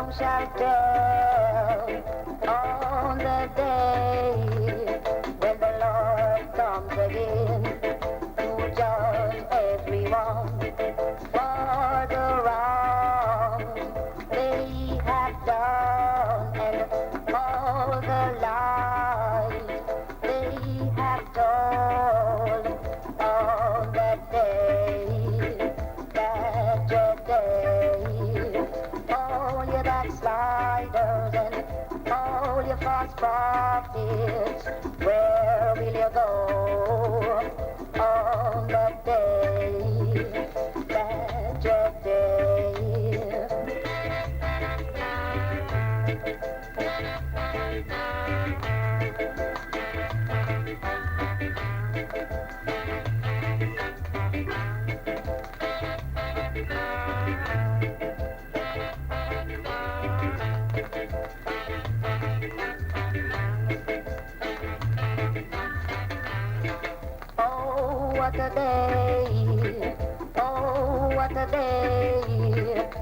tongue shall tell on the day when the Lord comes again to judge everyone for the wrong they have done and all the lies they have told on that day, that day. All your backsliders and all your false prophets, where will you go on that day, that day? Oh, what a day, oh, what a day,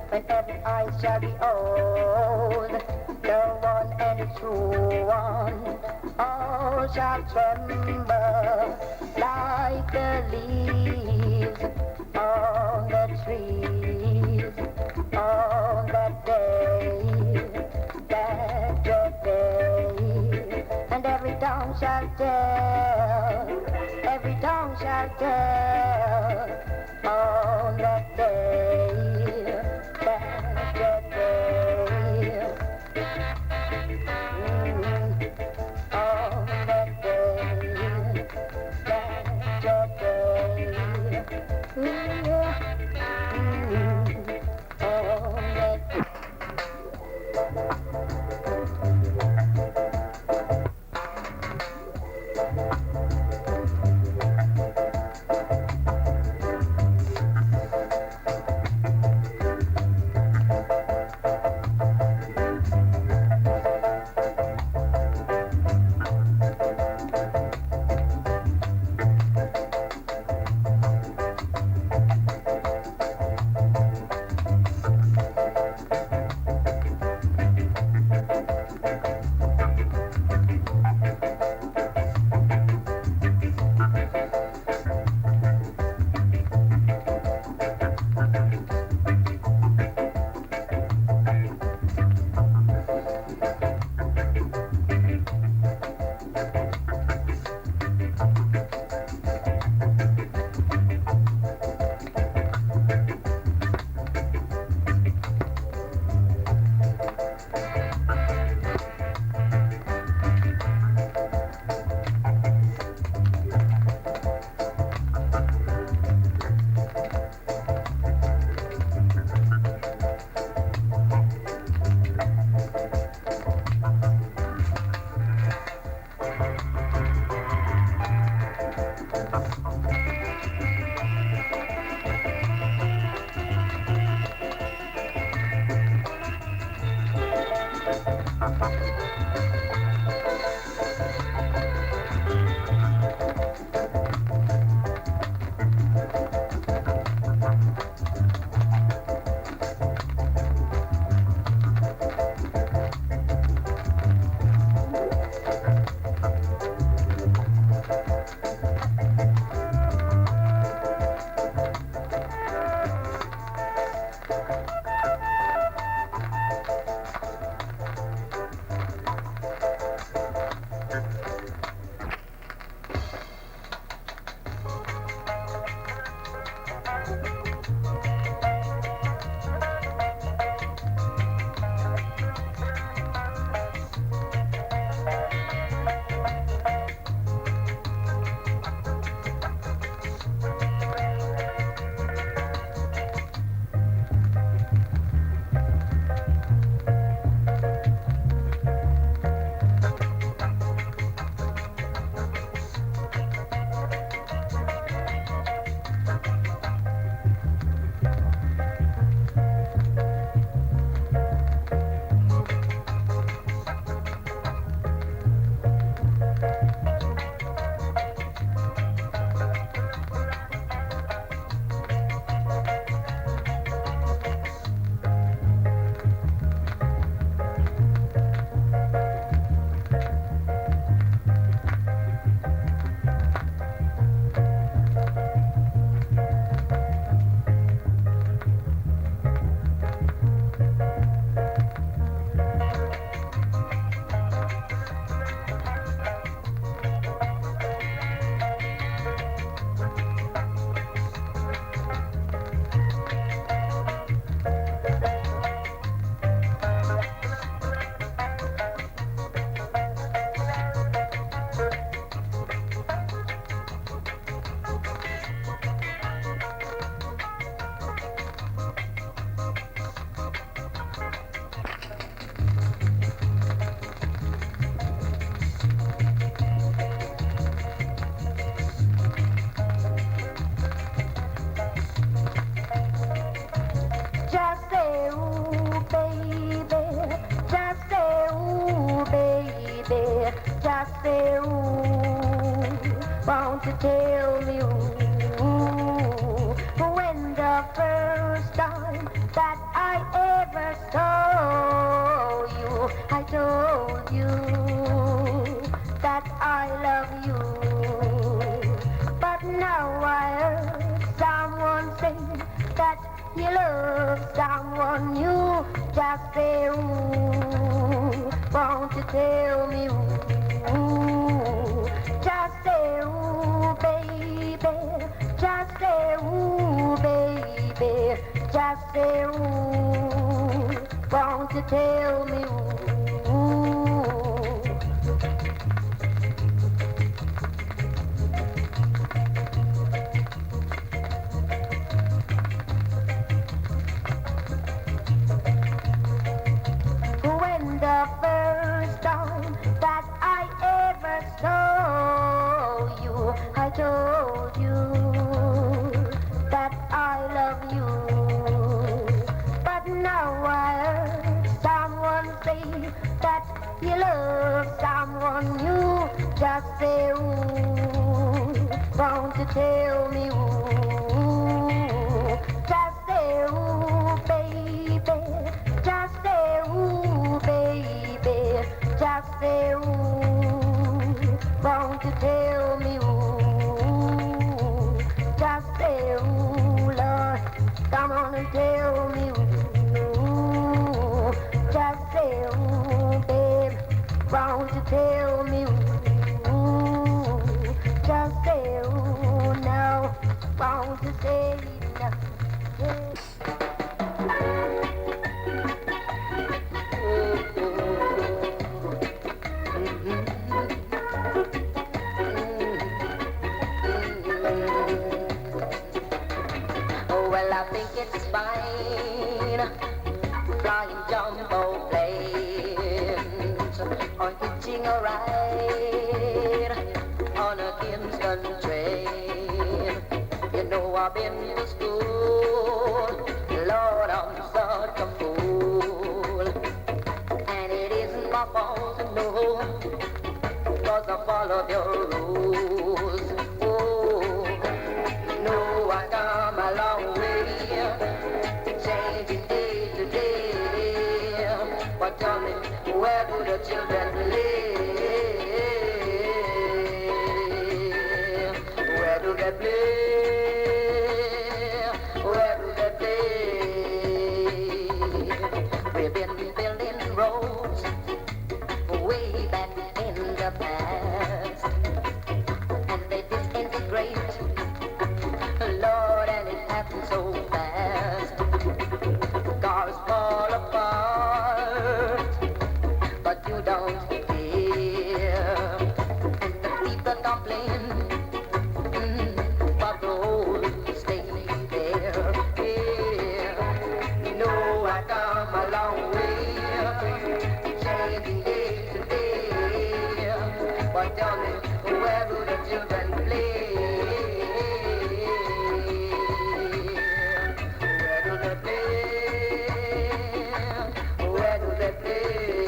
when every eye shall behold the one and true one. All shall tremble like the leaves on the trees on that day, that day. And every tongue shall tell, every tongue shall tell on that day, that day. On that day, that day. On that day. just say ooh, won't you tell me ooh, when the first time that I ever saw you, I told you that I love you, but now I heard someone say that you love someone new. Just say ooh, won't you tell me ooh, just say ooh, baby, just say ooh, baby, just say ooh, won't you tell me ooh. When the first time that I ever saw you, I told you that I love you, but now I heard someone say that you love someone new. Just say ooh, won't you tell me ooh, just say ooh, baby, just say ooh, baby, just say ooh, won't you tell me ooh, just say ooh, Lord, come on and tell me ooh, just say ooh, babe, won't you tell me ooh, just say ooh, now, won't you say now, yeah. Oh, well, I think it's fine flying jumbo planes or hitching a ride on a Kingston train. You know I've been to school, Lord, I'm such a fool, and it isn't my fault, no, 'cause I followed your rules. Oh, no, I come a long way, changing day to day. But tell me, where do the children play? Where do they play? Where do they play? We've been building roads way back in the past, and they disintegrate, Lord, and it happens so fast. Cars fall apart, but you don't care, and the people complain, but the whole stay there. Yeah. No, I come a long way, changing day to day. But tell me, where do the children play? Where do they play? Where do they play?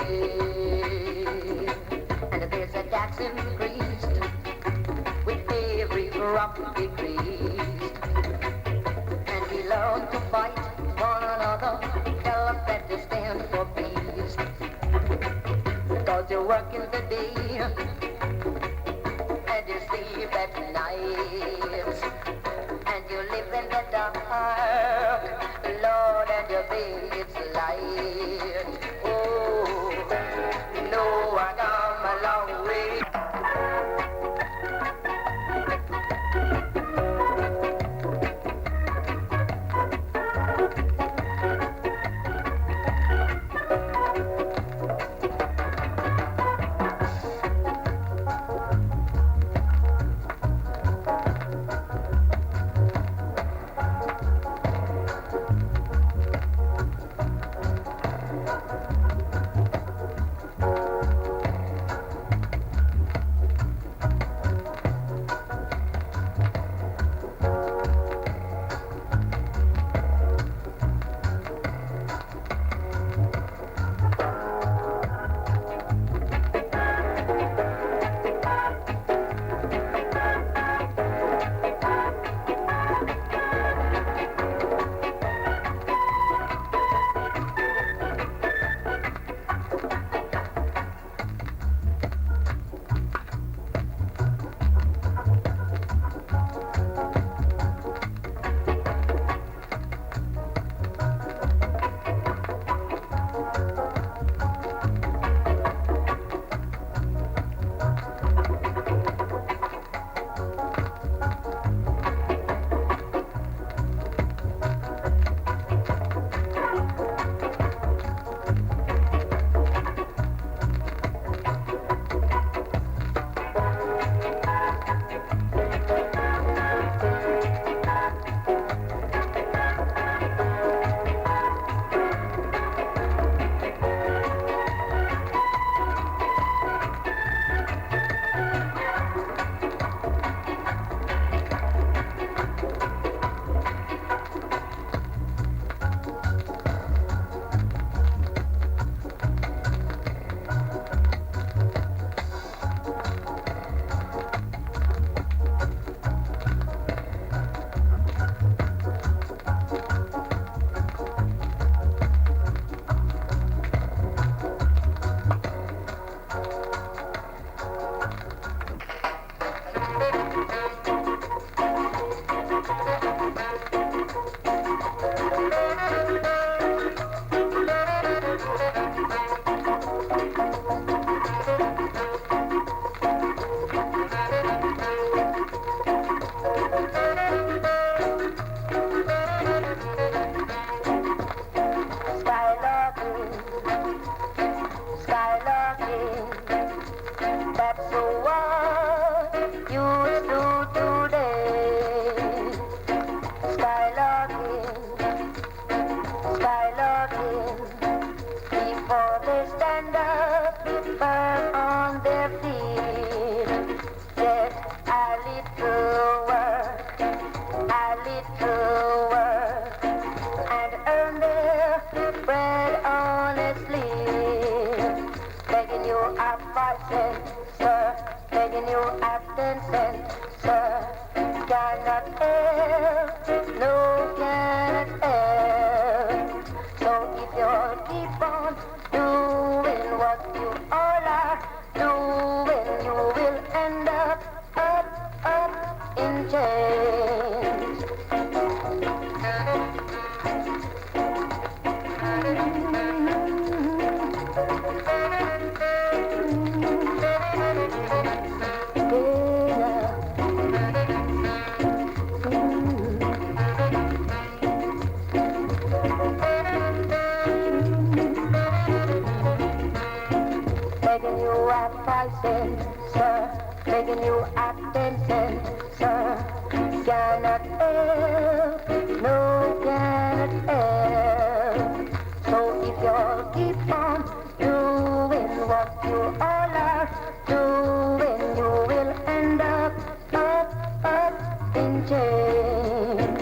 And there's a Jackson priest with every rock decreased, and he learned to fight one another, tell us that they stand for peace. Cause you work in the day and you sleep at night, and you live in the dark, Lord, and you think it's light. Oh, no, I come a long way. it to work and earn their bread honestly. Begging you at 5 cents, sir. Begging you at 10 cents, sir. Cannot help, no cannot help. So if you keep on doing what you all are doing, you will end up in chains. Begging you at 5 cents, sir. Begging you at 10 cents, sir. Cannot help, no cannot help. So if you keep on doing what you all are doing, you will end up in chains.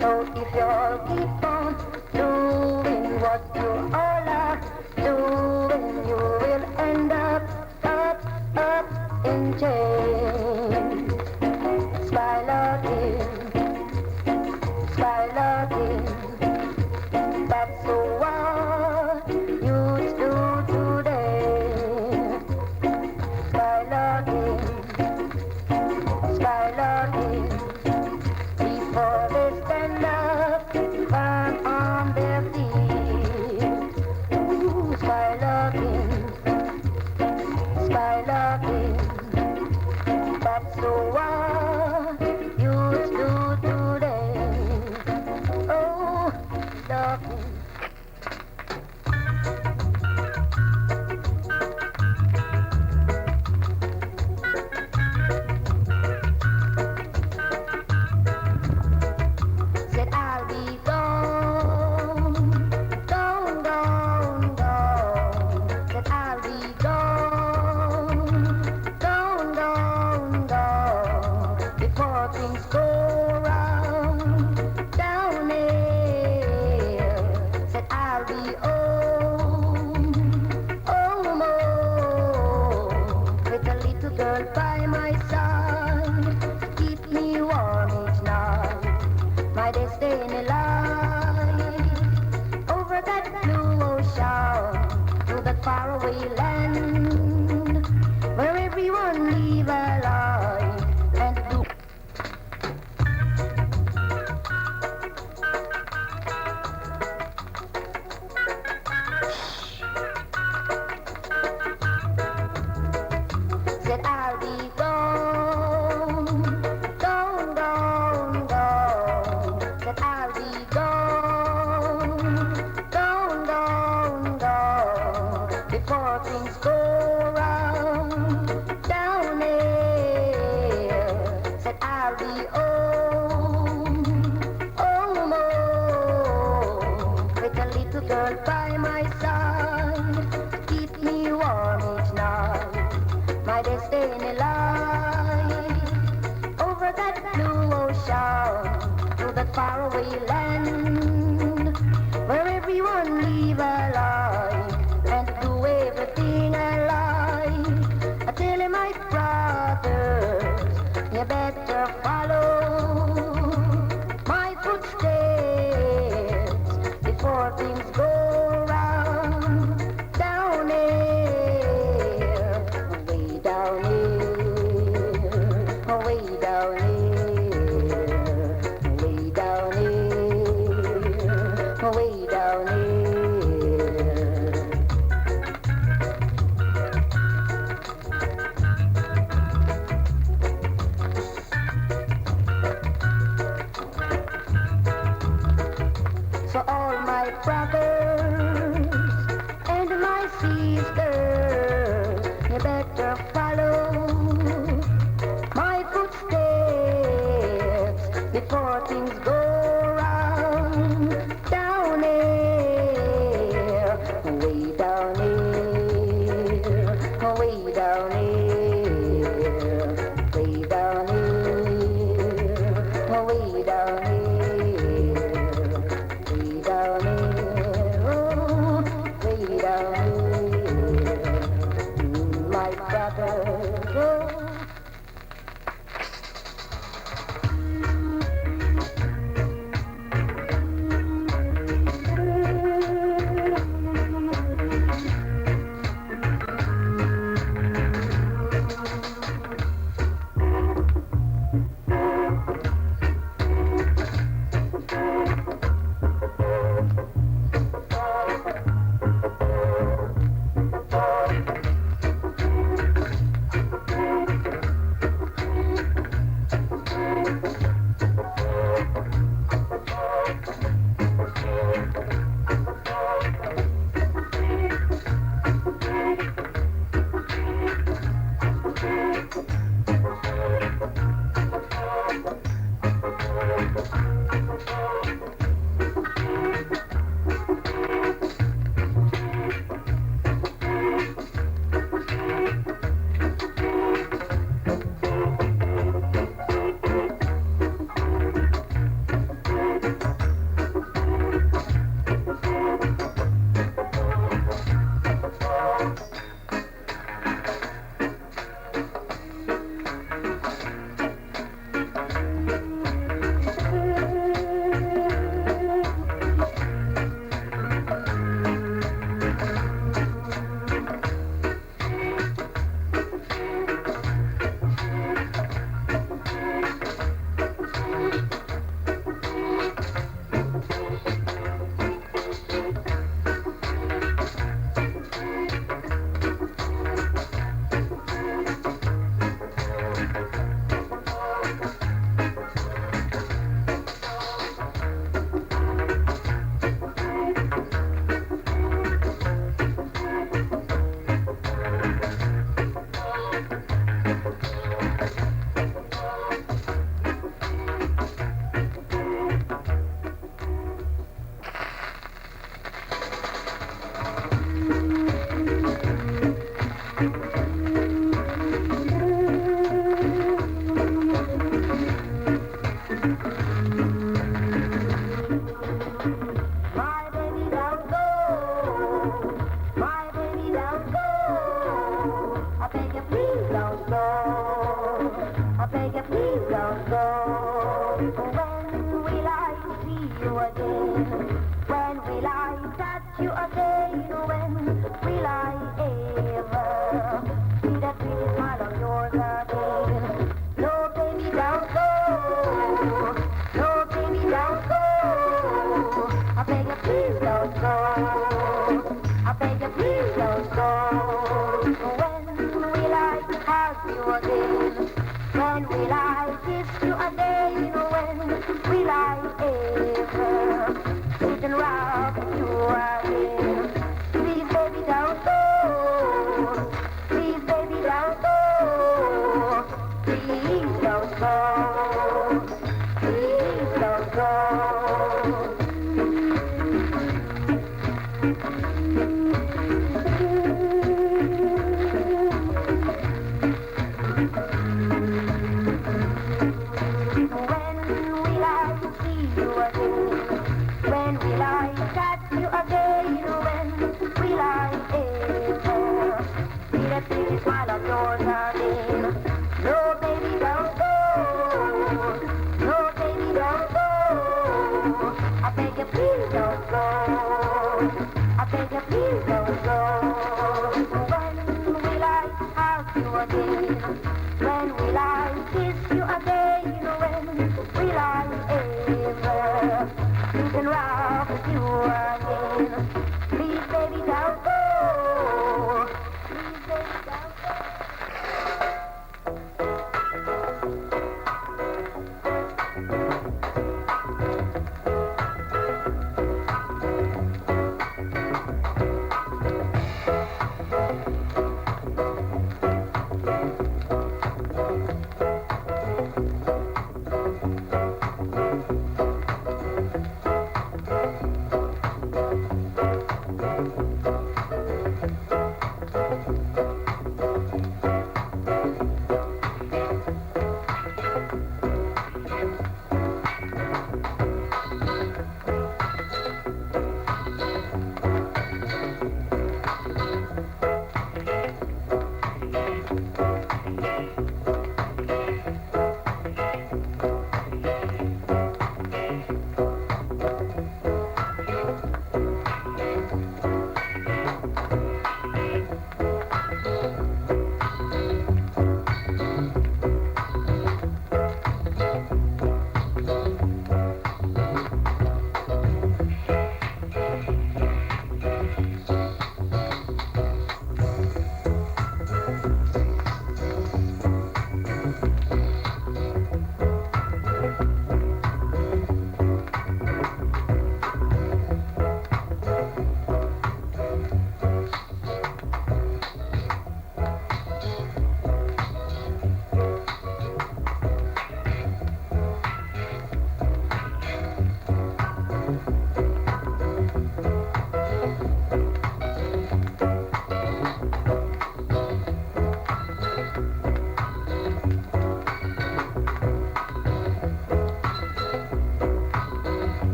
So if you keep on doing what you all are doing, you will end up in chains. Skylarking, skylarking, that's what youths do today. Skylarking, skylarking, before they stand up firm on their feet. Ooh, skylarking, skylarking, that's what youths do today. Oh, larking. Said I'll be gone, gone, gone, gone. Said I'll be gone, gone, gone, gone. Before things go round down here. Said I'll be home, home, home, with a little girl by my side to keep me warm each night. My destiny lies over that blue ocean to that faraway land where everyone live alive and do. Said I'll be gone, gone, gone, gone. Said I'll be gone, gone, gone, gone. Before things go round down here. Said I'll be home, home, home, with a little girl by my side to keep me warm each night. My destiny lies over that blue ocean to that faraway land where everyone live alive and do everything alive. I tell you, my brothers, you better follow my footsteps before things go round down here, way down here, way down here, way down here, way down here. So all my brothers and my sisters, you better follow my footsteps before things go round down here, way down here, way down here, way down here, way down here.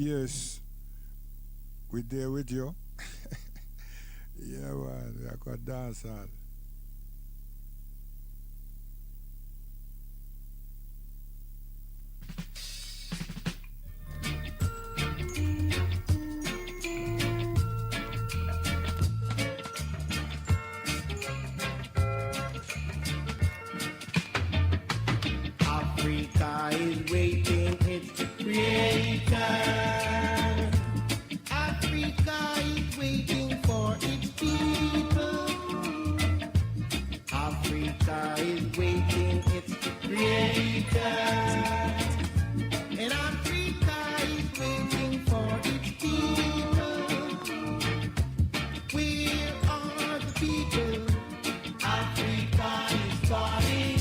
Yes, we there with you. Yeah, man, we are going to dance hall. Africa is waiting its creator. Africa is waiting for its people. Africa is waiting its creator. And Africa is waiting for its people. Where are the people? Africa is calling.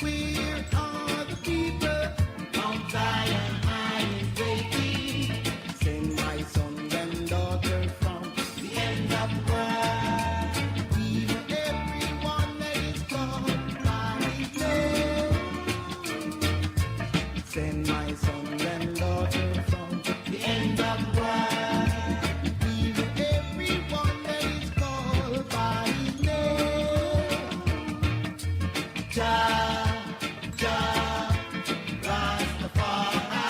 Where are the people? Mount Zion I is waiting. Send my sons and daughters from the end of the world. Even everyone that is called by his name. Send my sons and daughters from the end of the world. Even everyone that is called by his name. Jah, Jah, Rastafari.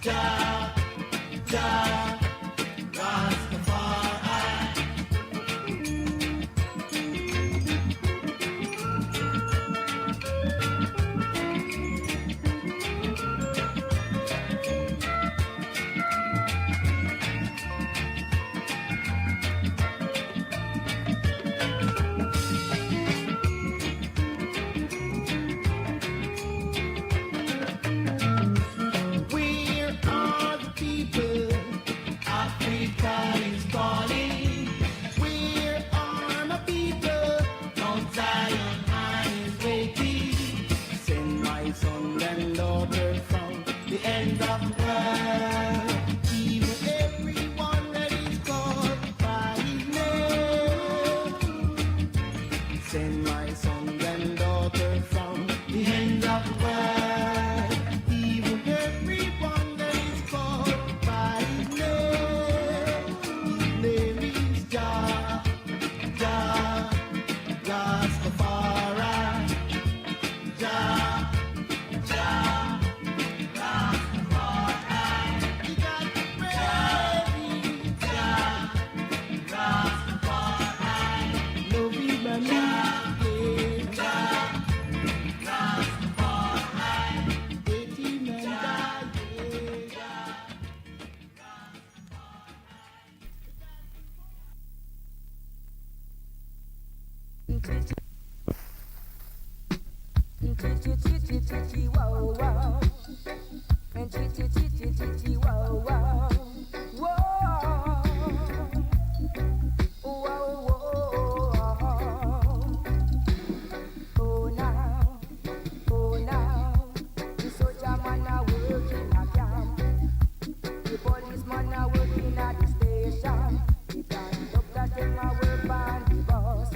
Jah, Jah, Rastafari. Where are the people? Africa is calling. Where are my people? Mount Zion I is waiting. Send my sons and daughters from the end of the world. Even everyone that is called by his name. Send my sons and daughters from the end of the world. Even everyone that is called by his name. His name is Jah, Jah, Rastafari. Jah, Jah, Rastafari. You got to pray. Jah, Rastafari. Love him and leave him. Jah, Rastafari. Hate him and die. Jah. Wow, wow. And wow, wow. Whoa. Whoa, whoa. Oh, now. Oh, now. The soldier man are working a camp. The policeman are working at the station. The conductor them a work on the bus.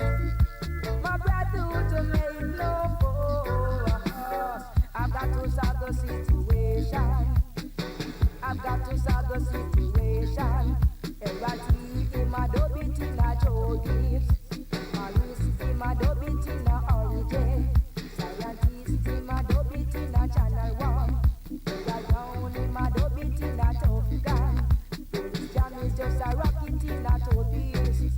My brother to make no fuss. I've got to solve the situation. I've got to solve the situation. Erati in my dobit in a Joe Gibbs. Maris in my dobit in a Origin. Scientist in my dobit in a Channel 1. Down in my dobit in a Tough Gun. This jam is just a rocket in a Tobies.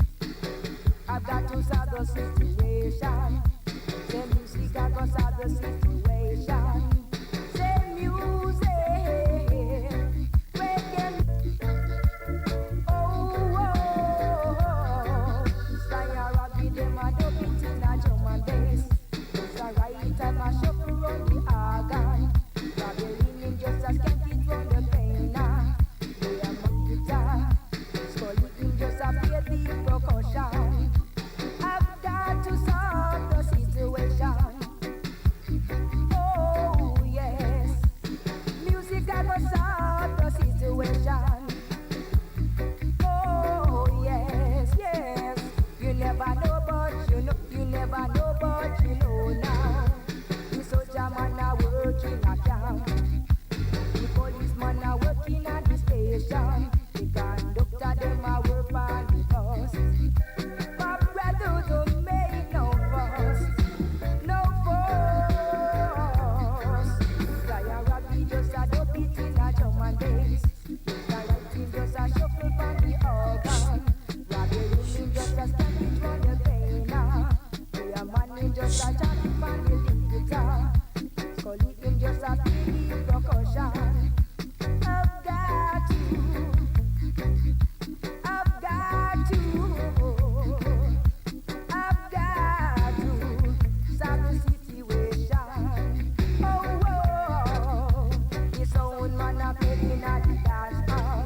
I've got to solve the situation. Say music, I got to solve the situation. Say music, reggae. Oh, oh, oh. Sly a rocket, them a dub it in a drum and bass. Just a right time a shuffle round the organ. Traveling in just a skank it round the pain. They a monkey guitar. Scully in just a play the percussion. I've got to solve the a play in a the dance hall.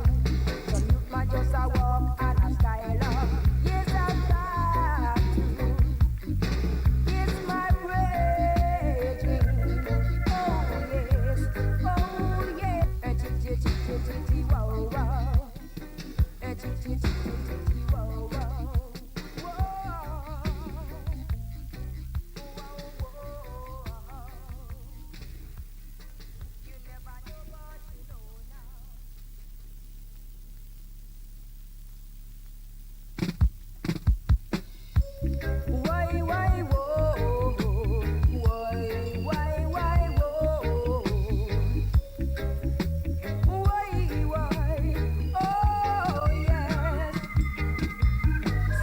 Some youth man just a walk and a style up. Yes, I've got to. It's my brethren. Oh yes, oh yes. Chitty wow wow. Chitty wow wow. Whoa. You never know what you know now. Why, whoa, why, whoa. Why, oh yes.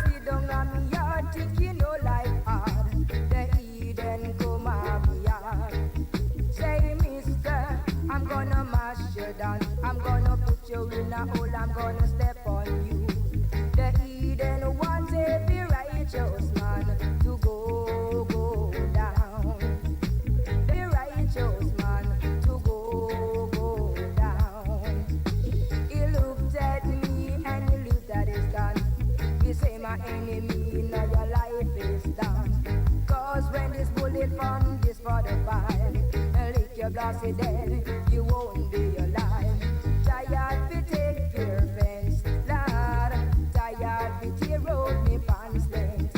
Sit down on me yard, thinking your life hard. The Eden come up me yard. Say, mister, I'm gonna mash you down. I'm gonna put you in a hole, I'm gonna step on you. The Eden wants every righteous man to go down. The righteous man to go down. He looked at me and he looked at his gun. He say, my enemy, now your life is done. Cause when this bullet from this 45 and lick your blossy dead, you won't be alive. Tired to take your fence, lad. Tired to tear out me pants length.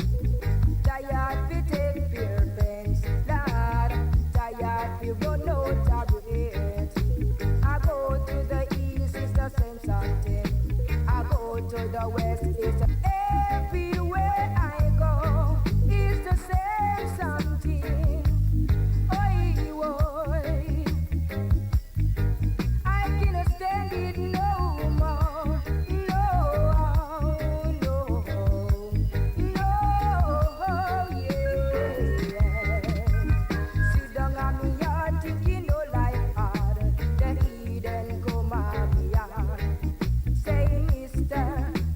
Tired to take your fence, lad. Tired to run out of it. I go to the east, it's the same something. I go to the west, it's everywhere I go, it's the same something. Oi, oi. I cannot stand it no more. No, no, no, yeah. Sit down on me yard, thinking your life hard. The Eden come on me yard. Say, mister,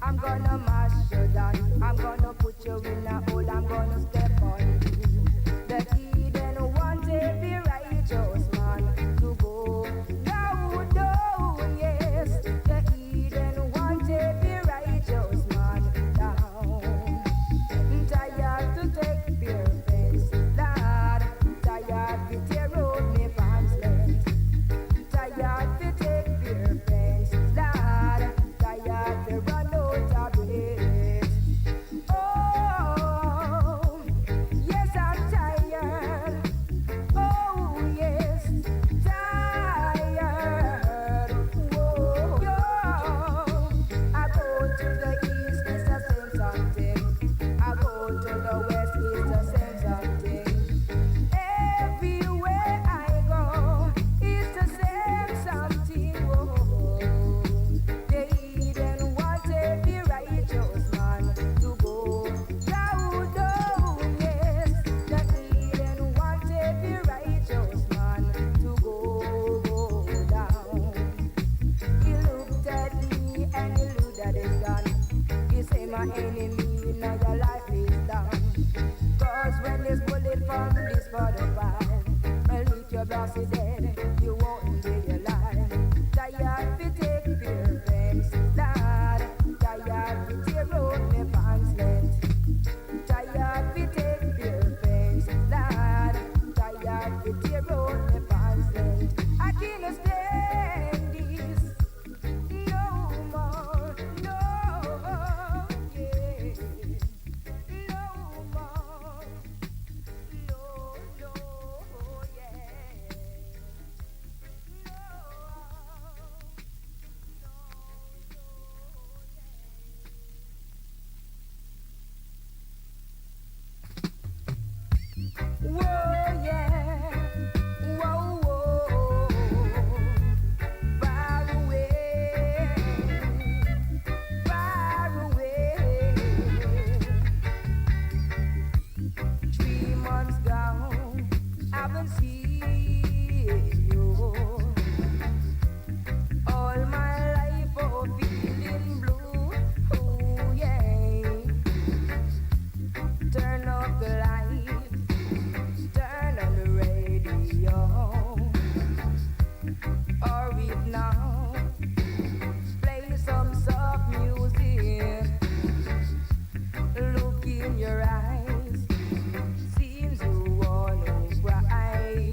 I'm gonna mash you down. I'm gonna put you in a hole, I'm gonna step on you. The Eden wants every righteous man to go down, yes. The Eden wants every righteous man down. Tired to take pure fence, lad. Tired to tear out me pants length. Tired to take pure fence, lad. Tired to run out of it. Oh, yes, I'm tired. Oh, yes, tired. Whoa, yo. I go to the east, it's the same something. I go to the west, it's the same something. Everywhere I go, it's the same something. Whoa. The Eden wants every righteous man to go down, yes. The Eden wants every righteous man to go down. He looked at me and he looked at his gun. He said, my enemy, now your life is done. Cause when this bullet from this 45 will hit your bossy dead, you won't be alive. Tired to take pure fence, lad. Tired to tear out me pants length. Tired to take pure fence, lad. Tired to tear out me pants length. I can't stand this no more, no, yeah. now. Play some soft music. Look in your eyes. Seems you wanna cry.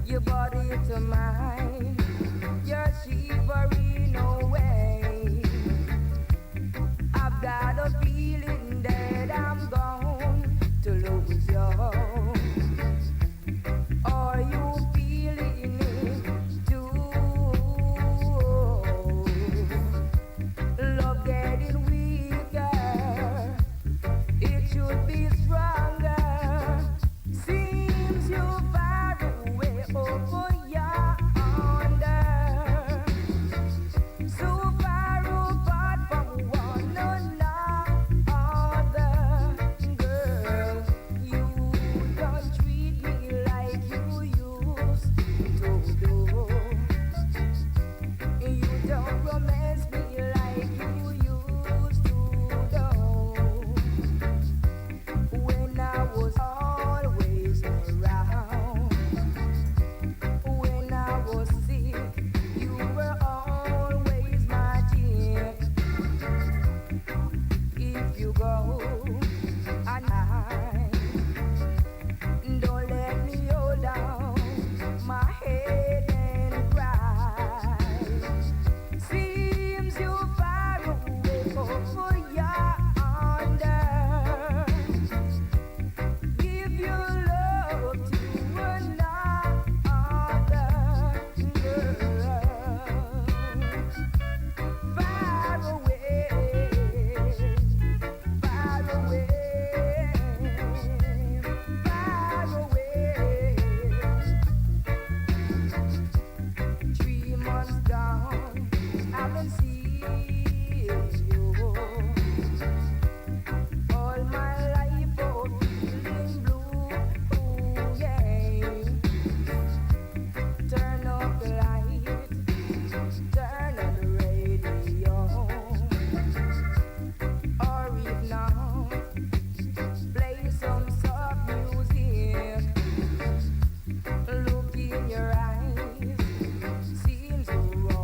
Your body to mine. You're shivering away. I've got a feeling that I'm going to lose you. Are you feeling it too? Love getting weaker. It should be stronger. Seems you're far away over yonder. So far apart from one another. Girl, you don't treat me like you used to do. You don't romance me like you used to do. When I was always around. When I was sick, you were always my dear. If you go, and don't let me hold down my head and cry. Seems you far away over yonder. Give your love to another girl. Far away, far away, far away. 3 months gone, I haven't seen you. All my life, oh, feeling blue, ooh, yeah. Turn off the light, turn on the radio. Or if not, play some soft music. Look in your eyes, seems so wrong.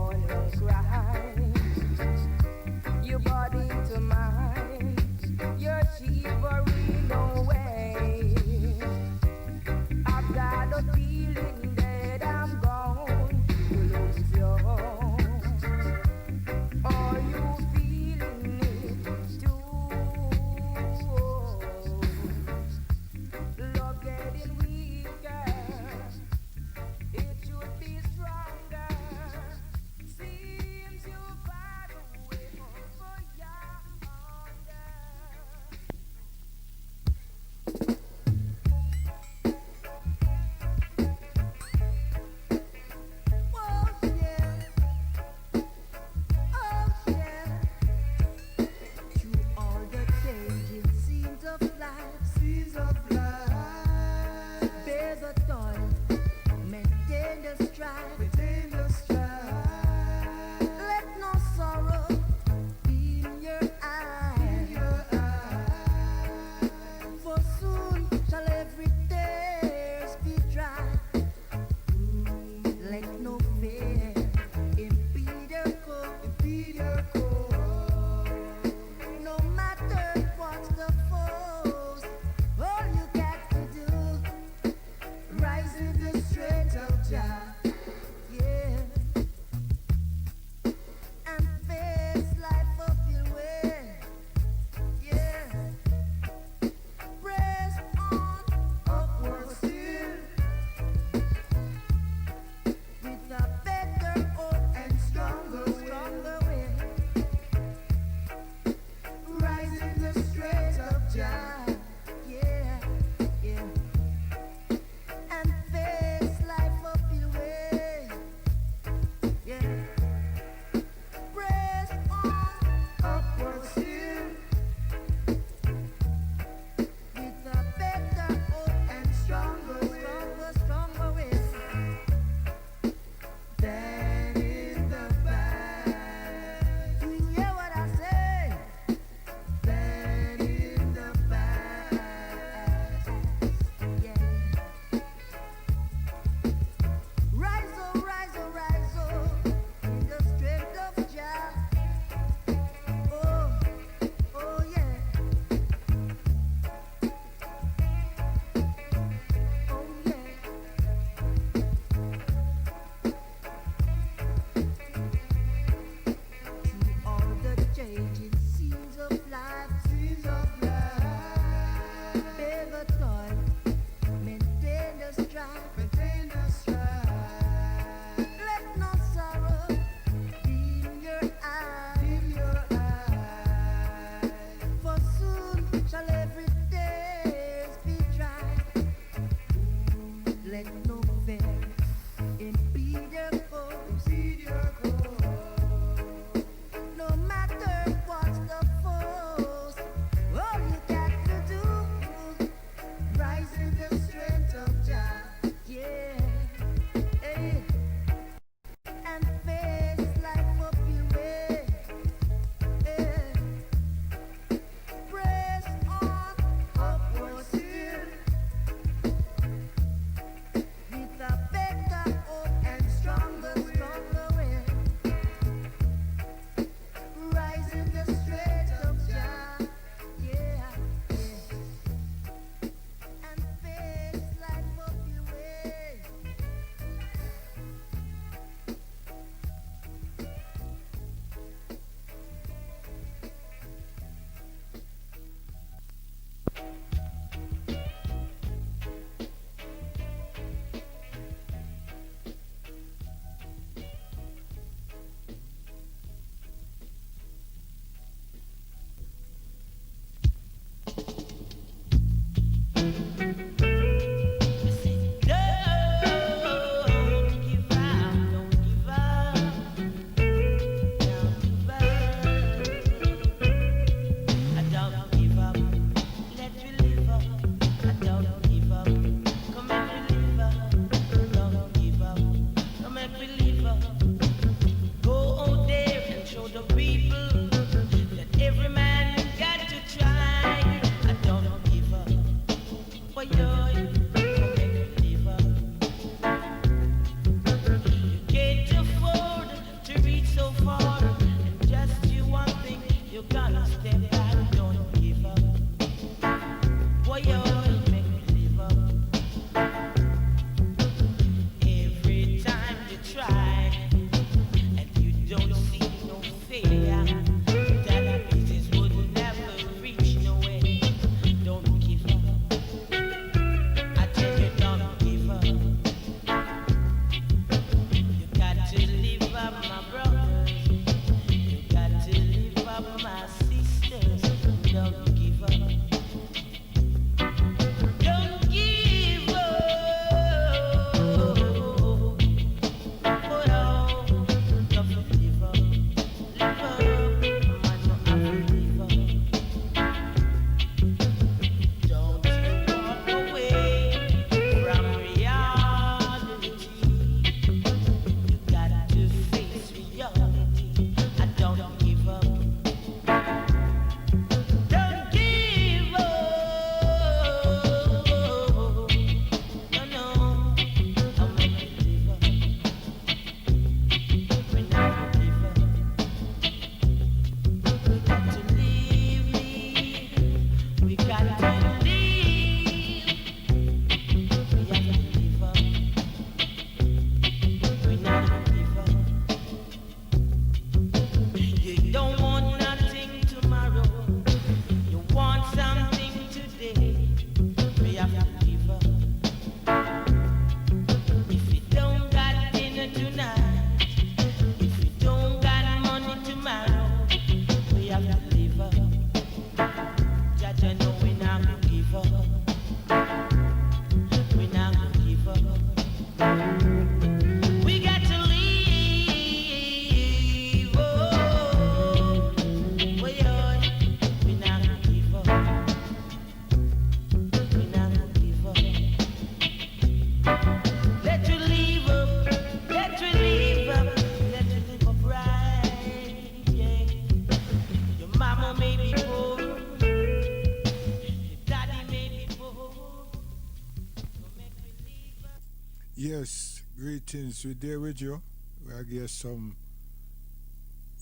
Yes, greetings. We're there with you. We'll get some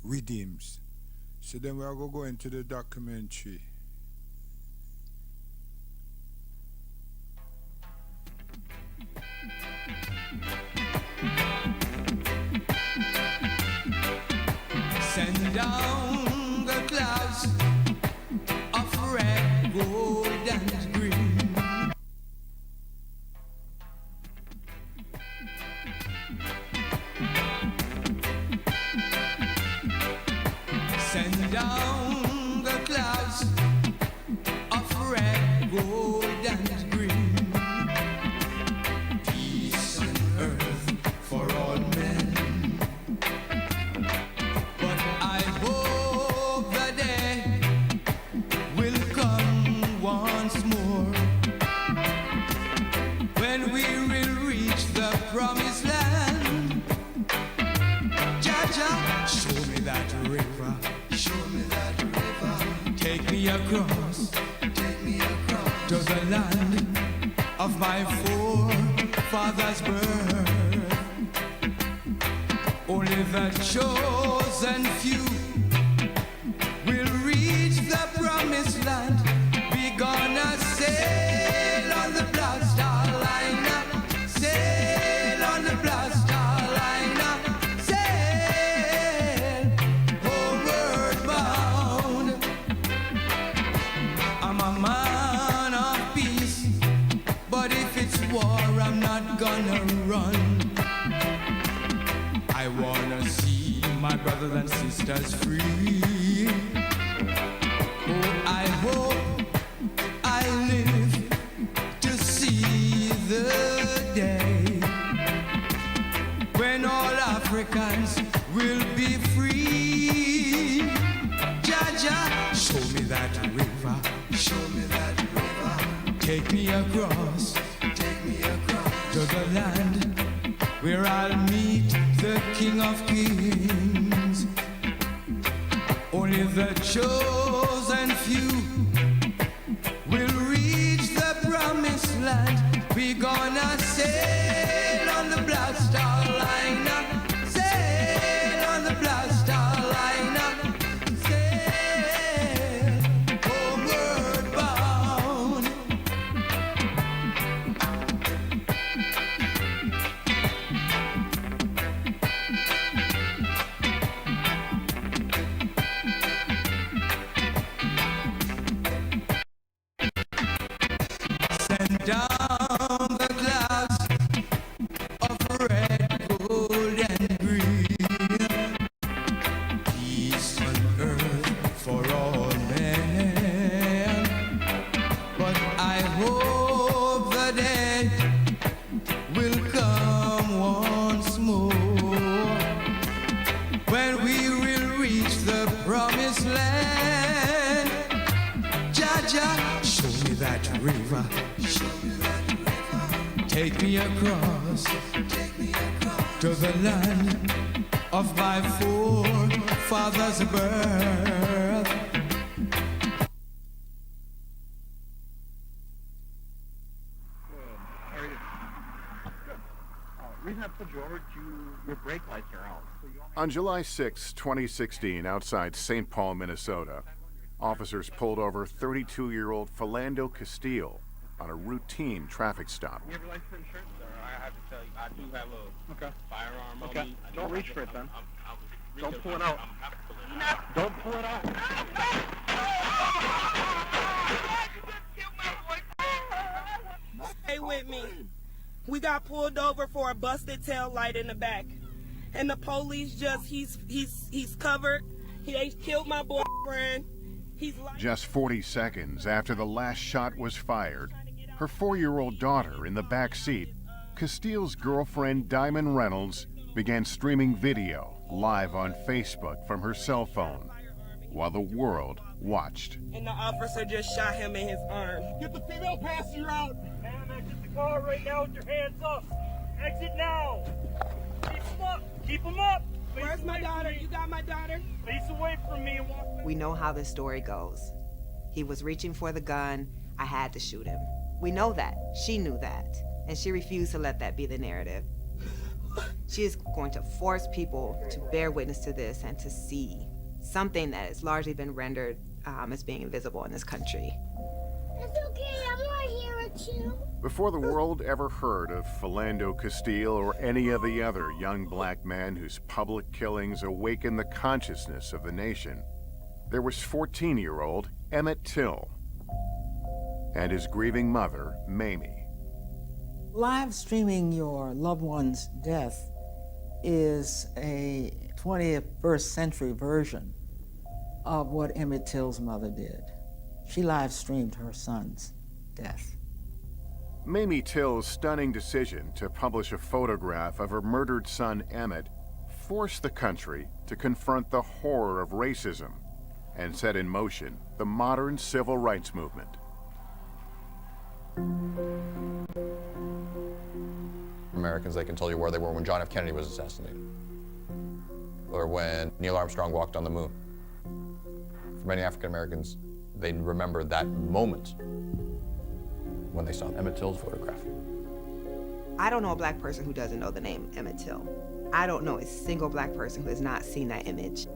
redeems. So then we're going to go into the documentary. Send down the clouds of red, gold, and green. Send down the clouds of red, gold, and green. Peace on earth for all men. But I hope the day will come once more when we will reach the promised land. Jah, show me that river. Show me that river. Take me across to the land of my forefathers' birth. Only the chosen few will reach the promised land. We gonna sail on the Black Star Liner, sail on the Black Star Liner, sail homeward bound. I'm a man of peace, but if it's war, I'm not gonna run. I wanna see my brothers and sisters free. Oh, I hope I live to see the day when all Africans will be free. Jah, show me that river. Show me that river. Take me across to the land where I'll meet the King of Kings. Only the chosen few will reach the promised land. We gonna sail on the Black Star Liner, sail on the Black Star Liner, sail homeward bound. when we will reach the promised land. Jah, show me that river. Take me across to the land of my forefathers' birth. Reason I pulled you over, your brake lights are out. So you On July 6, 2016, outside St. Paul, Minnesota, officers pulled over 32-year-old Philando Castile on a routine traffic stop. You have a license for insurance? I have to tell you, I do have a firearm on me. Don't reach for it then. Don't pull it out. Don't pull it out. Stay with me. We got pulled over for a busted tail light in the back. And the police he's covered. They killed my boyfriend. Just 40 seconds after the last shot was fired, her 4-year-old daughter in the back seat, Castile's girlfriend Diamond Reynolds began streaming video live on Facebook from her cell phone while the world watched. And the officer just shot him in his arm. Get the female passenger out. Ma'am, exit the car right now with your hands up. Exit now. Keep them up. Keep them up. Where's my daughter? You got my daughter? Face away from me and walk. We know how this story goes. He was reaching for the gun. I had to shoot him. We know that. She knew that. And she refused to let that be the narrative. She is going to force people to bear witness to this and to see something that has largely been rendered as being invisible in this country. It's okay, I'm right here with you. Before the world ever heard of Philando Castile or any of the other young black men whose public killings awakened the consciousness of the nation, there was 14-year-old Emmett Till and his grieving mother, Mamie. Live streaming your loved one's death is a 21st century version of what Emmett Till's mother did. She live streamed her son's death. Mamie Till's stunning decision to publish a photograph of her murdered son Emmett forced the country to confront the horror of racism and set in motion the modern civil rights movement. Americans, they can tell you where they were when John F. Kennedy was assassinated, or when Neil Armstrong walked on the moon. For many African Americans, they remember that moment when they saw Emmett Till's photograph. I don't know a black person who doesn't know the name Emmett Till. I don't know a single black person who has not seen that image.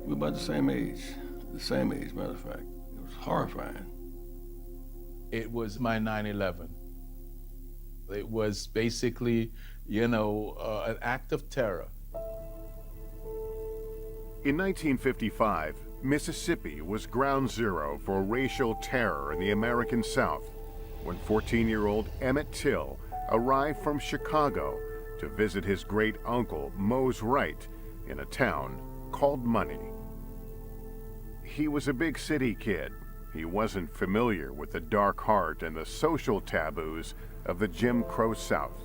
We're about the same age, matter of fact. It was horrifying. It was my 9/11. It was basically, an act of terror. In 1955, Mississippi was ground zero for racial terror in the American South when 14-year-old Emmett Till arrived from Chicago to visit his great-uncle, Mose Wright, in a town called Money. He was a big city kid. He wasn't familiar with the dark heart and the social taboos of the Jim Crow South.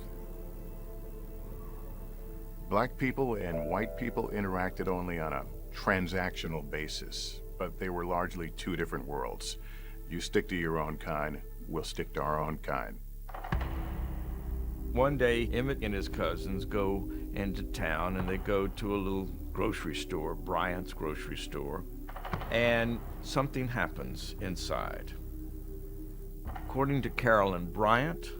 Black people and white people interacted only on a transactional basis, but they were largely two different worlds. You stick to your own kind, we'll stick to our own kind. One day, Emmett and his cousins go into town and they go to a little grocery store, Bryant's grocery store, and something happens inside. According to Carolyn Bryant,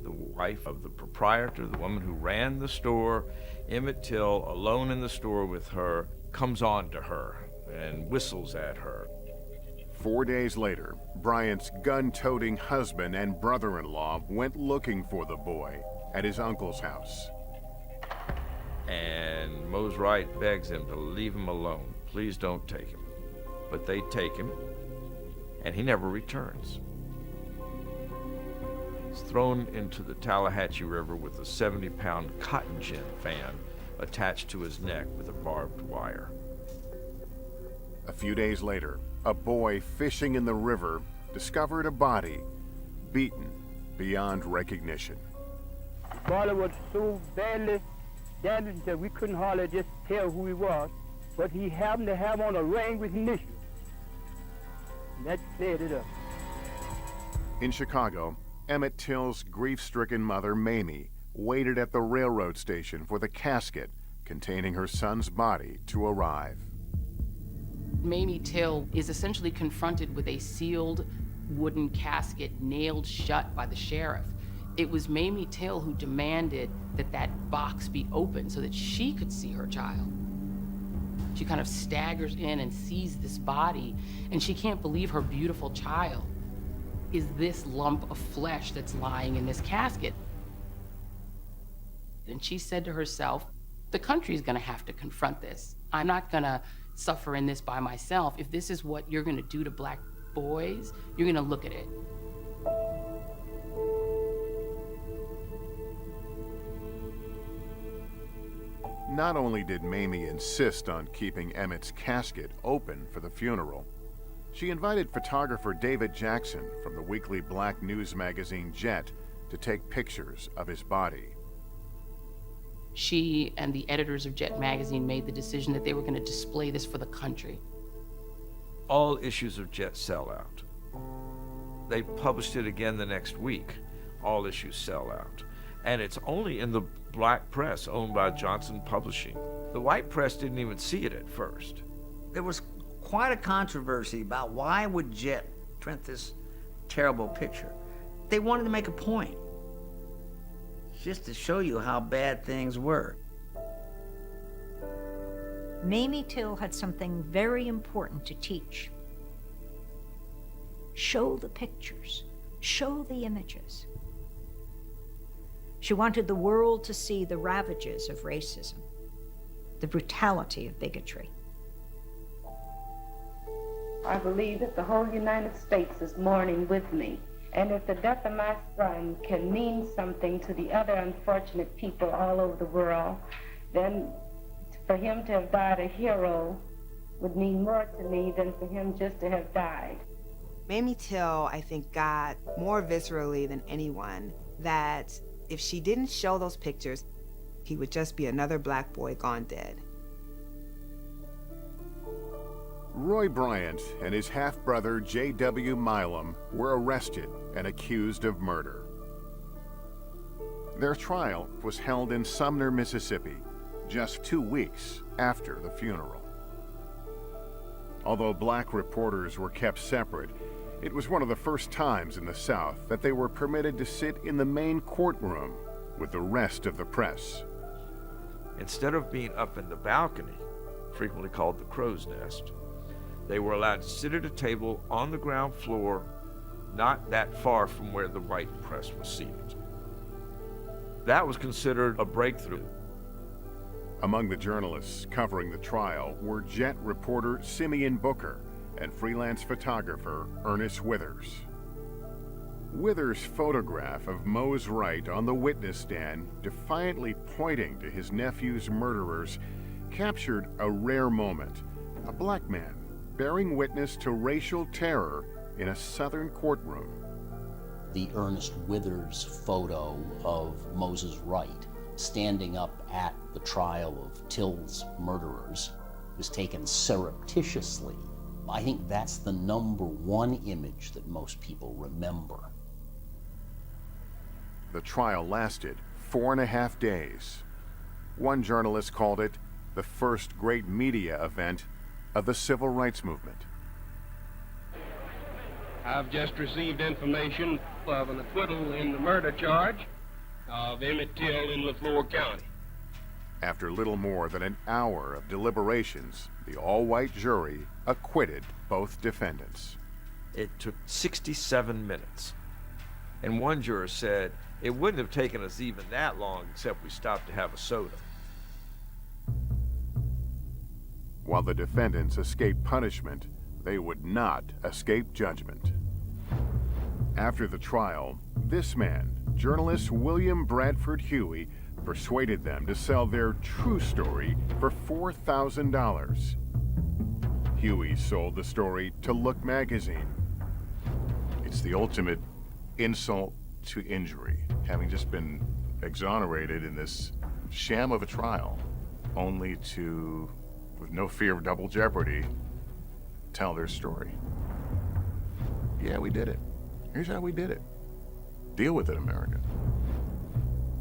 the wife of the proprietor, the woman who ran the store, Emmett Till, alone in the store with her, comes on to her and whistles at her. 4 days later, Bryant's gun-toting husband and brother-in-law went looking for the boy at his uncle's house. And Mose Wright begs him to leave him alone. Please don't take him. But they take him, and he never returns. He's thrown into the Tallahatchie River with a 70-pound cotton gin fan attached to his neck with a barbed wire. A few days later, a boy fishing in the river discovered a body, beaten beyond recognition. Bollywood so badly damaged that we couldn't hardly just tell who he was, but he happened to have on a ring with initials. And that cleared it up. In Chicago, Emmett Till's grief-stricken mother, Mamie, waited at the railroad station for the casket containing her son's body to arrive. Mamie Till is essentially confronted with a sealed wooden casket nailed shut by the sheriff. It was Mamie Till who demanded that that box be opened so that she could see her child. She kind of staggers in and sees this body, and she can't believe her beautiful child is this lump of flesh that's lying in this casket. And she said to herself, the country's gonna have to confront this. I'm not gonna suffer in this by myself. If this is what you're gonna do to black boys, you're gonna look at it. Not only did Mamie insist on keeping Emmett's casket open for the funeral, she invited photographer David Jackson from the weekly black news magazine Jet to take pictures of his body. She and the editors of Jet magazine made the decision that they were gonna display this for the country. All issues of Jet sell out. They published it again the next week. All issues sell out. And it's only in the black press owned by Johnson Publishing. The white press didn't even see it at first. There was quite a controversy about why would Jet print this terrible picture. They wanted to make a point, just to show you how bad things were. Mamie Till had something very important to teach. Show the pictures, show the images. She wanted the world to see the ravages of racism, the brutality of bigotry. I believe that the whole United States is mourning with me. And if the death of my son can mean something to the other unfortunate people all over the world, then for him to have died a hero would mean more to me than for him just to have died. Mamie Till, I think, got more viscerally than anyone that if she didn't show those pictures, he would just be another black boy gone dead. Roy Bryant and his half-brother J.W. Milam were arrested and accused of murder. Their trial was held in Sumner, Mississippi, just 2 weeks after the funeral. Although black reporters were kept separate, it was one of the first times in the South that they were permitted to sit in the main courtroom with the rest of the press. Instead of being up in the balcony, frequently called the crow's nest, they were allowed to sit at a table on the ground floor, not that far from where the white press was seated. That was considered a breakthrough. Among the journalists covering the trial were Jet reporter Simeon Booker and freelance photographer Ernest Withers. Withers' photograph of Mose Wright on the witness stand, defiantly pointing to his nephew's murderers, captured a rare moment. A black man bearing witness to racial terror in a Southern courtroom. The Ernest Withers photo of Moses Wright standing up at the trial of Till's murderers was taken surreptitiously. I think that's the #1 image that most people remember. The trial lasted 4.5 days. One journalist called it the first great media event of the civil rights movement. I've just received information of an acquittal in the murder charge of Emmett Till in Leflore County. After little more than an hour of deliberations, the all-white jury acquitted both defendants. It took 67 minutes. And one juror said, it wouldn't have taken us even that long except we stopped to have a soda. While the defendants escaped punishment, they would not escape judgment. After the trial, this man, journalist William Bradford Huey, persuaded them to sell their true story for $4,000. Huey sold the story to Look magazine. It's the ultimate insult to injury, having just been exonerated in this sham of a trial, only to, with no fear of double jeopardy, tell their story. Yeah, we did it. Here's how we did it. Deal with it, America.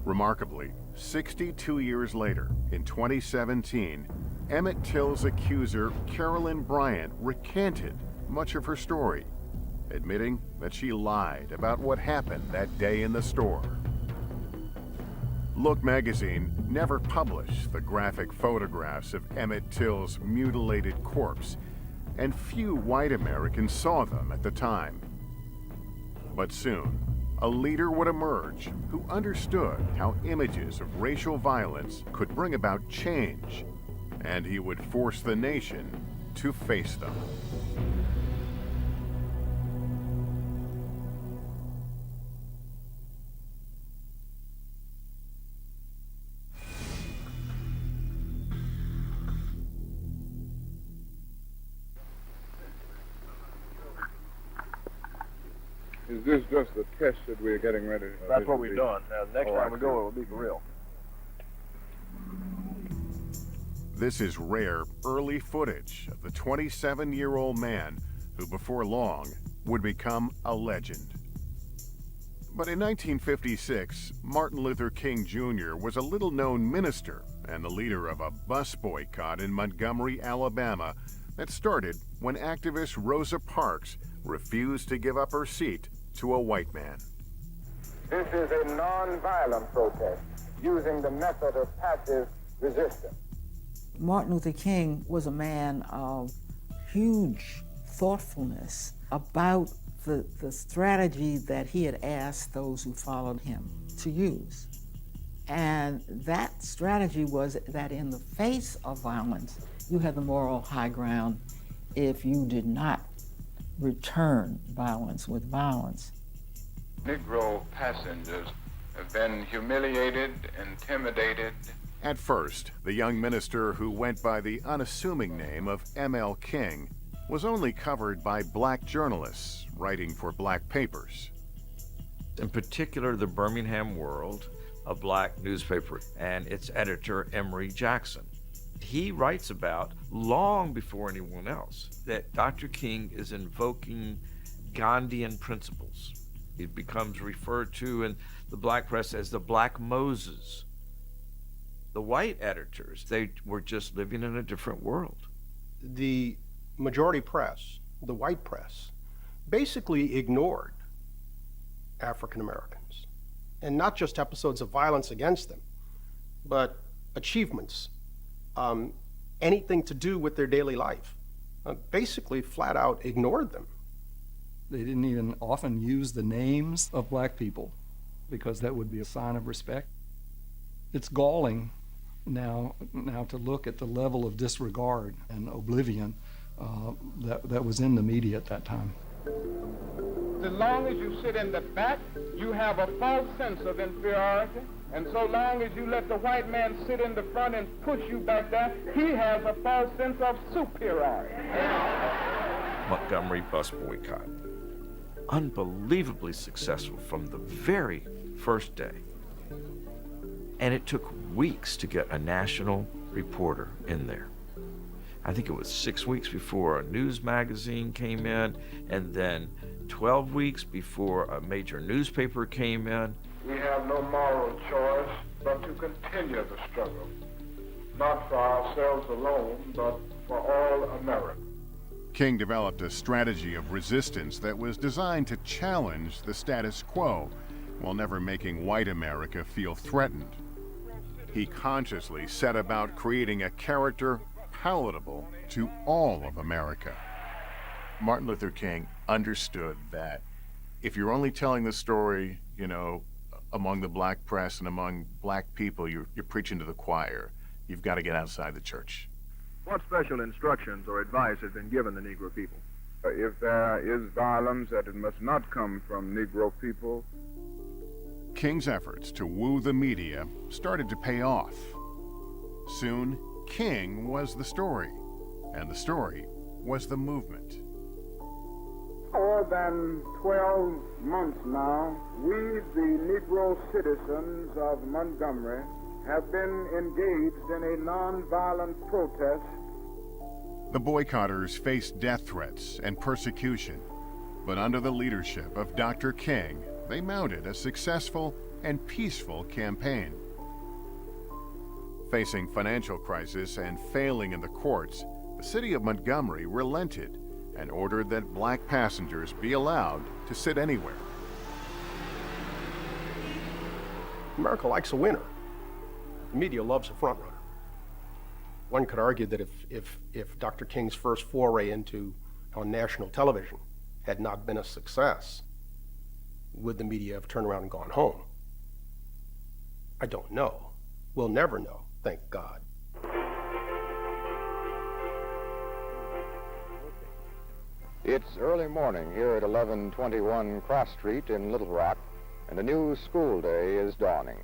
Remarkably, 62 years later, in 2017, Emmett Till's accuser, Carolyn Bryant, recanted much of her story, admitting that she lied about what happened that day in the store. Look magazine never published the graphic photographs of Emmett Till's mutilated corpse, and few white Americans saw them at the time. But soon, a leader would emerge who understood how images of racial violence could bring about change, and he would force the nation to face them. Is this just the test that we're getting ready? That's what we're doing. Now, next time we go, it will be for real. This is rare, early footage of the 27-year-old man who, before long, would become a legend. But in 1956, Martin Luther King Jr. was a little-known minister and the leader of a bus boycott in Montgomery, Alabama, that started when activist Rosa Parks refused to give up her seat to a white man. This is a non-violent protest using the method of passive resistance. Martin Luther King was a man of huge thoughtfulness about the strategy that he had asked those who followed him to use. And that strategy was that in the face of violence, you had the moral high ground if you did not return violence with violence. Negro passengers have been humiliated, intimidated. At first, the young minister who went by the unassuming name of M.L. King was only covered by black journalists writing for black papers. In particular, the Birmingham World, a black newspaper, and its editor, Emory Jackson. He writes about, long before anyone else, that Dr. King is invoking Gandhian principles. It becomes referred to in the black press as the Black Moses. The white editors, they were just living in a different world. The majority press, the white press, basically ignored African Americans. And not just episodes of violence against them, but achievements, anything to do with their daily life. Basically, flat out ignored them. They didn't even often use the names of black people because that would be a sign of respect. It's galling now to look at the level of disregard and oblivion that was in the media at that time. As long as you sit in the back, you have a false sense of inferiority. And so long as you let the white man sit in the front and push you back there, he has a false sense of superiority. Montgomery bus boycott. Unbelievably successful from the very first day. And it took weeks to get a national reporter in there. I think it was 6 weeks before a news magazine came in, and then 12 weeks before a major newspaper came in. We have no moral choice but to continue the struggle, not for ourselves alone, but for all America. King developed a strategy of resistance that was designed to challenge the status quo while never making white America feel threatened. He consciously set about creating a character palatable to all of America. Martin Luther King understood that if you're only telling the story, among the black press and among black people, you're preaching to the choir. You've got to get outside the church. What special instructions or advice has been given the Negro people? If there is violence, that it must not come from Negro people. King's efforts to woo the media started to pay off. Soon, King was the story, and the story was the movement. More than 12 months now, we, the Negro citizens of Montgomery, have been engaged in a nonviolent protest. The boycotters faced death threats and persecution, but under the leadership of Dr. King, they mounted a successful and peaceful campaign. Facing financial crisis and failing in the courts, the city of Montgomery relented and ordered that black passengers be allowed to sit anywhere. America likes a winner. The media loves a front runner. One could argue that if Dr. King's first foray on national television had not been a success, would the media have turned around and gone home? I don't know. We'll never know, thank God. It's early morning here at 1121 Cross Street in Little Rock, and a new school day is dawning.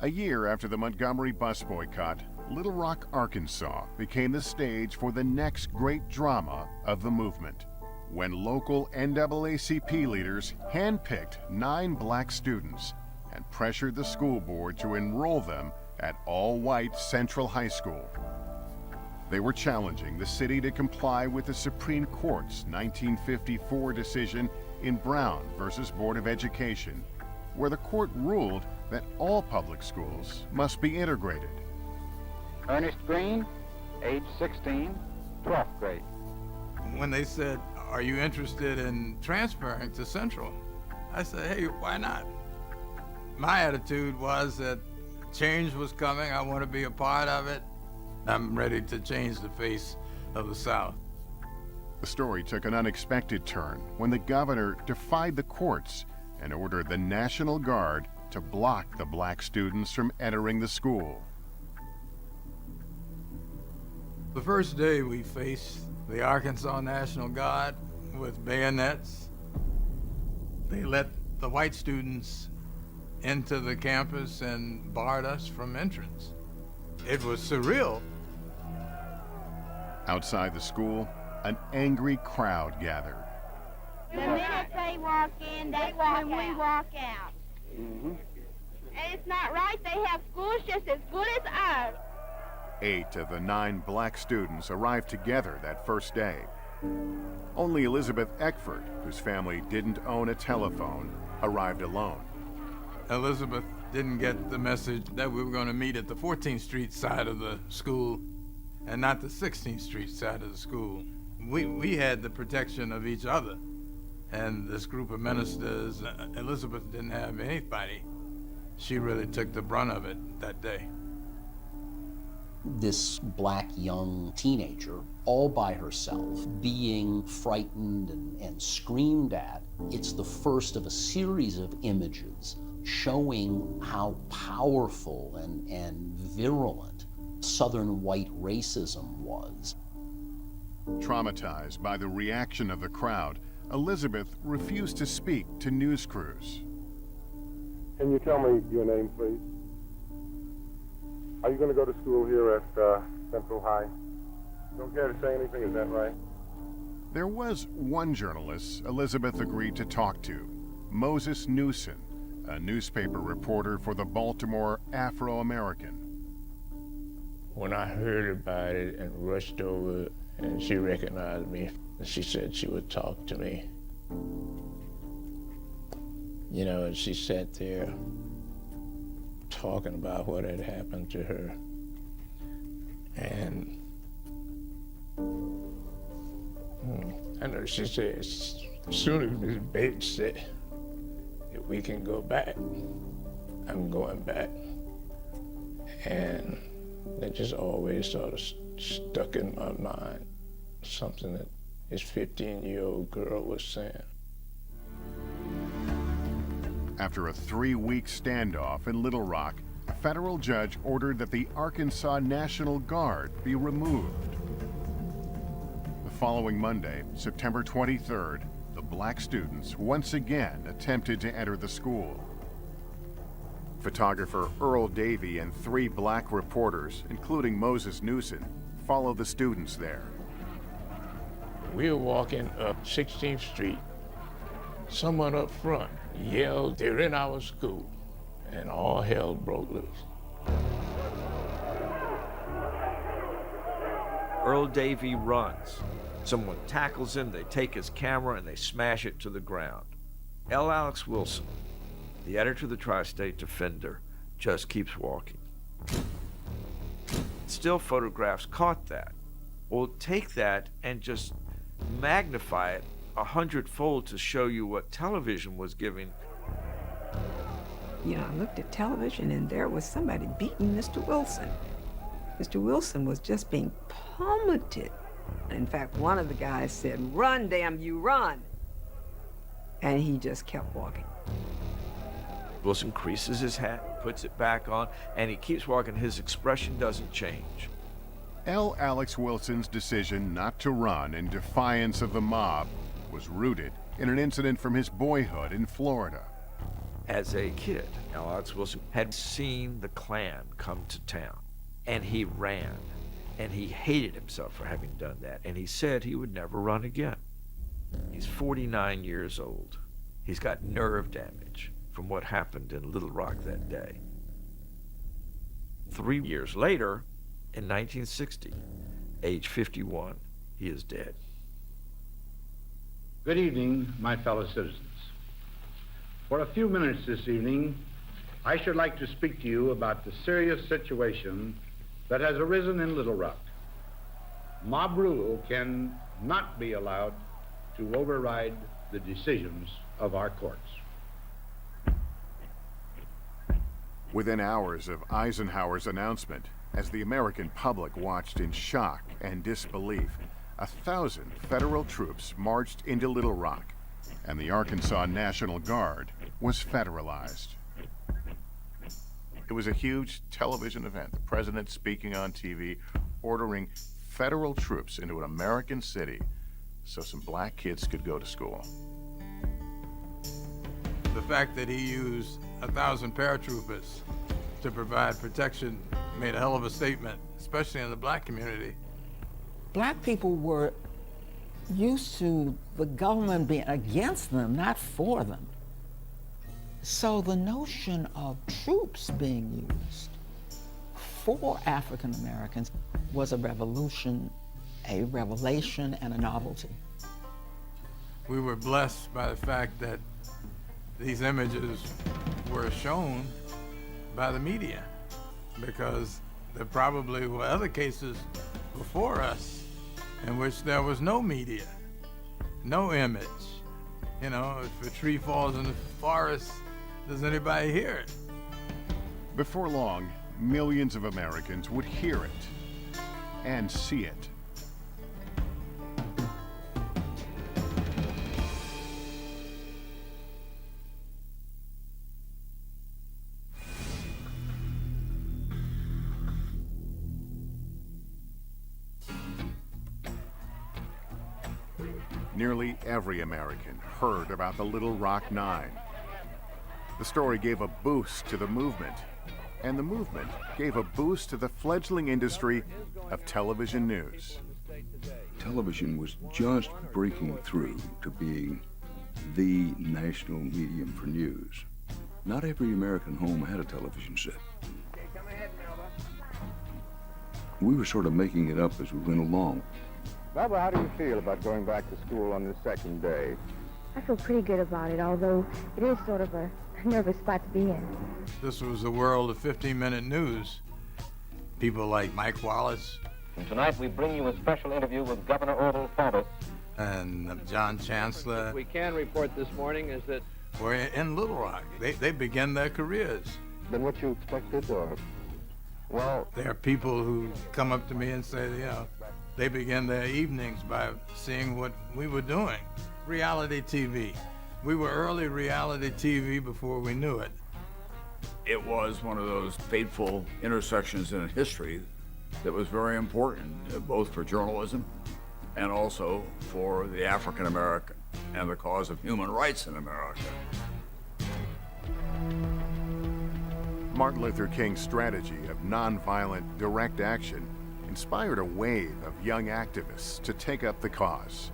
A year after the Montgomery bus boycott, Little Rock, Arkansas became the stage for the next great drama of the movement, when local NAACP leaders handpicked 9 black students and pressured the school board to enroll them at all-white Central High School. They were challenging the city to comply with the Supreme Court's 1954 decision in Brown versus Board of Education, where the court ruled that all public schools must be integrated. Ernest Green, age 16, 12th grade. When they said, "Are you interested in transferring to Central?" I said, "Hey, why not?" My attitude was that change was coming. I want to be a part of it. I'm ready to change the face of the South. The story took an unexpected turn when the governor defied the courts and ordered the National Guard to block the black students from entering the school. The first day we faced the Arkansas National Guard with bayonets. They let the white students into the campus and barred us from entrance. It was surreal. Outside the school, an angry crowd gathered. The minute they walk in, that's when we walk out. And it's not right. They have schools just as good as ours. 8 of the 9 black students arrived together that first day. Only Elizabeth Eckford, whose family didn't own a telephone, arrived alone. Elizabeth didn't get the message that we were going to meet at the 14th Street side of the school and not the 16th Street side of the school. We had the protection of each other. And this group of ministers, Elizabeth didn't have anybody. She really took the brunt of it that day. This black young teenager, all by herself, being frightened and screamed at. It's the first of a series of images showing how powerful and virulent Southern white racism was. Traumatized by the reaction of the crowd, Elizabeth refused to speak to news crews. Can you tell me your name, please? Are you going to go to school here at Central High? You don't care to say anything, is that right? There was one journalist Elizabeth agreed to talk to, Moses Newson, a newspaper reporter for the Baltimore Afro-American. When I heard about it and rushed over, and she recognized me, she said she would talk to me. You know, and she sat there talking about what had happened to her. And I know she said, as soon as Ms. Bates said that we can go back, I'm going back. And that just always sort of stuck in my mind, something that this 15-year-old girl was saying. After a 3-week standoff in Little Rock, a federal judge ordered that the Arkansas National Guard be removed. The following Monday, September 23rd, the black students once again attempted to enter the school. Photographer Earl Davey and 3 black reporters, including Moses Newson, followed the students there. We were walking up 16th Street. Someone up front yelled, "They're in our school," and all hell broke loose. Earl Davey runs. Someone tackles him, they take his camera, and they smash it to the ground. L. Alex Wilson, the editor of the Tri-State Defender, just keeps walking. Still photographs caught that. Well, take that and just magnify it 100-fold to show you what television was giving. You know, I looked at television and there was somebody beating Mr. Wilson. Mr. Wilson was just being pummeled. In fact, one of the guys said, "Run, damn you, run!" And he just kept walking. Wilson creases his hat, puts it back on, and he keeps walking. His expression doesn't change. L. Alex Wilson's decision not to run in defiance of the mob was rooted in an incident from his boyhood in Florida. As a kid, L. Alex Wilson had seen the Klan come to town, and he ran, and he hated himself for having done that, and he said he would never run again. He's 49 years old. He's got nerve damage from what happened in Little Rock that day. 3 years later, in 1960, age 51, he is dead. Good evening, my fellow citizens. For a few minutes this evening, I should like to speak to you about the serious situation that has arisen in Little Rock. Mob rule can not be allowed to override the decisions of our courts. Within hours of Eisenhower's announcement, as the American public watched in shock and disbelief, 1,000 federal troops marched into Little Rock, and the Arkansas National Guard was federalized. It was a huge television event, the president speaking on TV, ordering federal troops into an American city so some black kids could go to school. The fact that he used 1,000 paratroopers to provide protection made a hell of a statement, especially in the black community. Black people were used to the government being against them, not for them. So the notion of troops being used for African Americans was a revolution, a revelation, and a novelty. We were blessed by the fact that these images were shown by the media, because there probably were other cases before us in which there was no media, no image. You know, if a tree falls in the forest, does anybody hear it? Before long, millions of Americans would hear it and see it. Nearly every American heard about the Little Rock Nine. The story gave a boost to the movement, and the movement gave a boost to the fledgling industry of television news. Television was just breaking through to being the national medium for news. Not every American home had a television set. We were sort of making it up as we went along. Barbara, how do you feel about going back to school on the second day? I feel pretty good about it, although it is sort of a nervous spot to be in. This was the world of 15-minute news. People like Mike Wallace. And tonight we bring you a special interview with Governor Orville Faubus. And John Chancellor. What we can report this morning is that were in Little Rock. They began their careers. Than what you expected, or? Well, there are people who come up to me and say, you know, they began their evenings by seeing what we were doing. Reality TV. We were early reality TV before we knew it. It was one of those fateful intersections in history that was very important, both for journalism and also for the African American and the cause of human rights in America. Martin Luther King's strategy of nonviolent, direct action inspired a wave of young activists to take up the cause.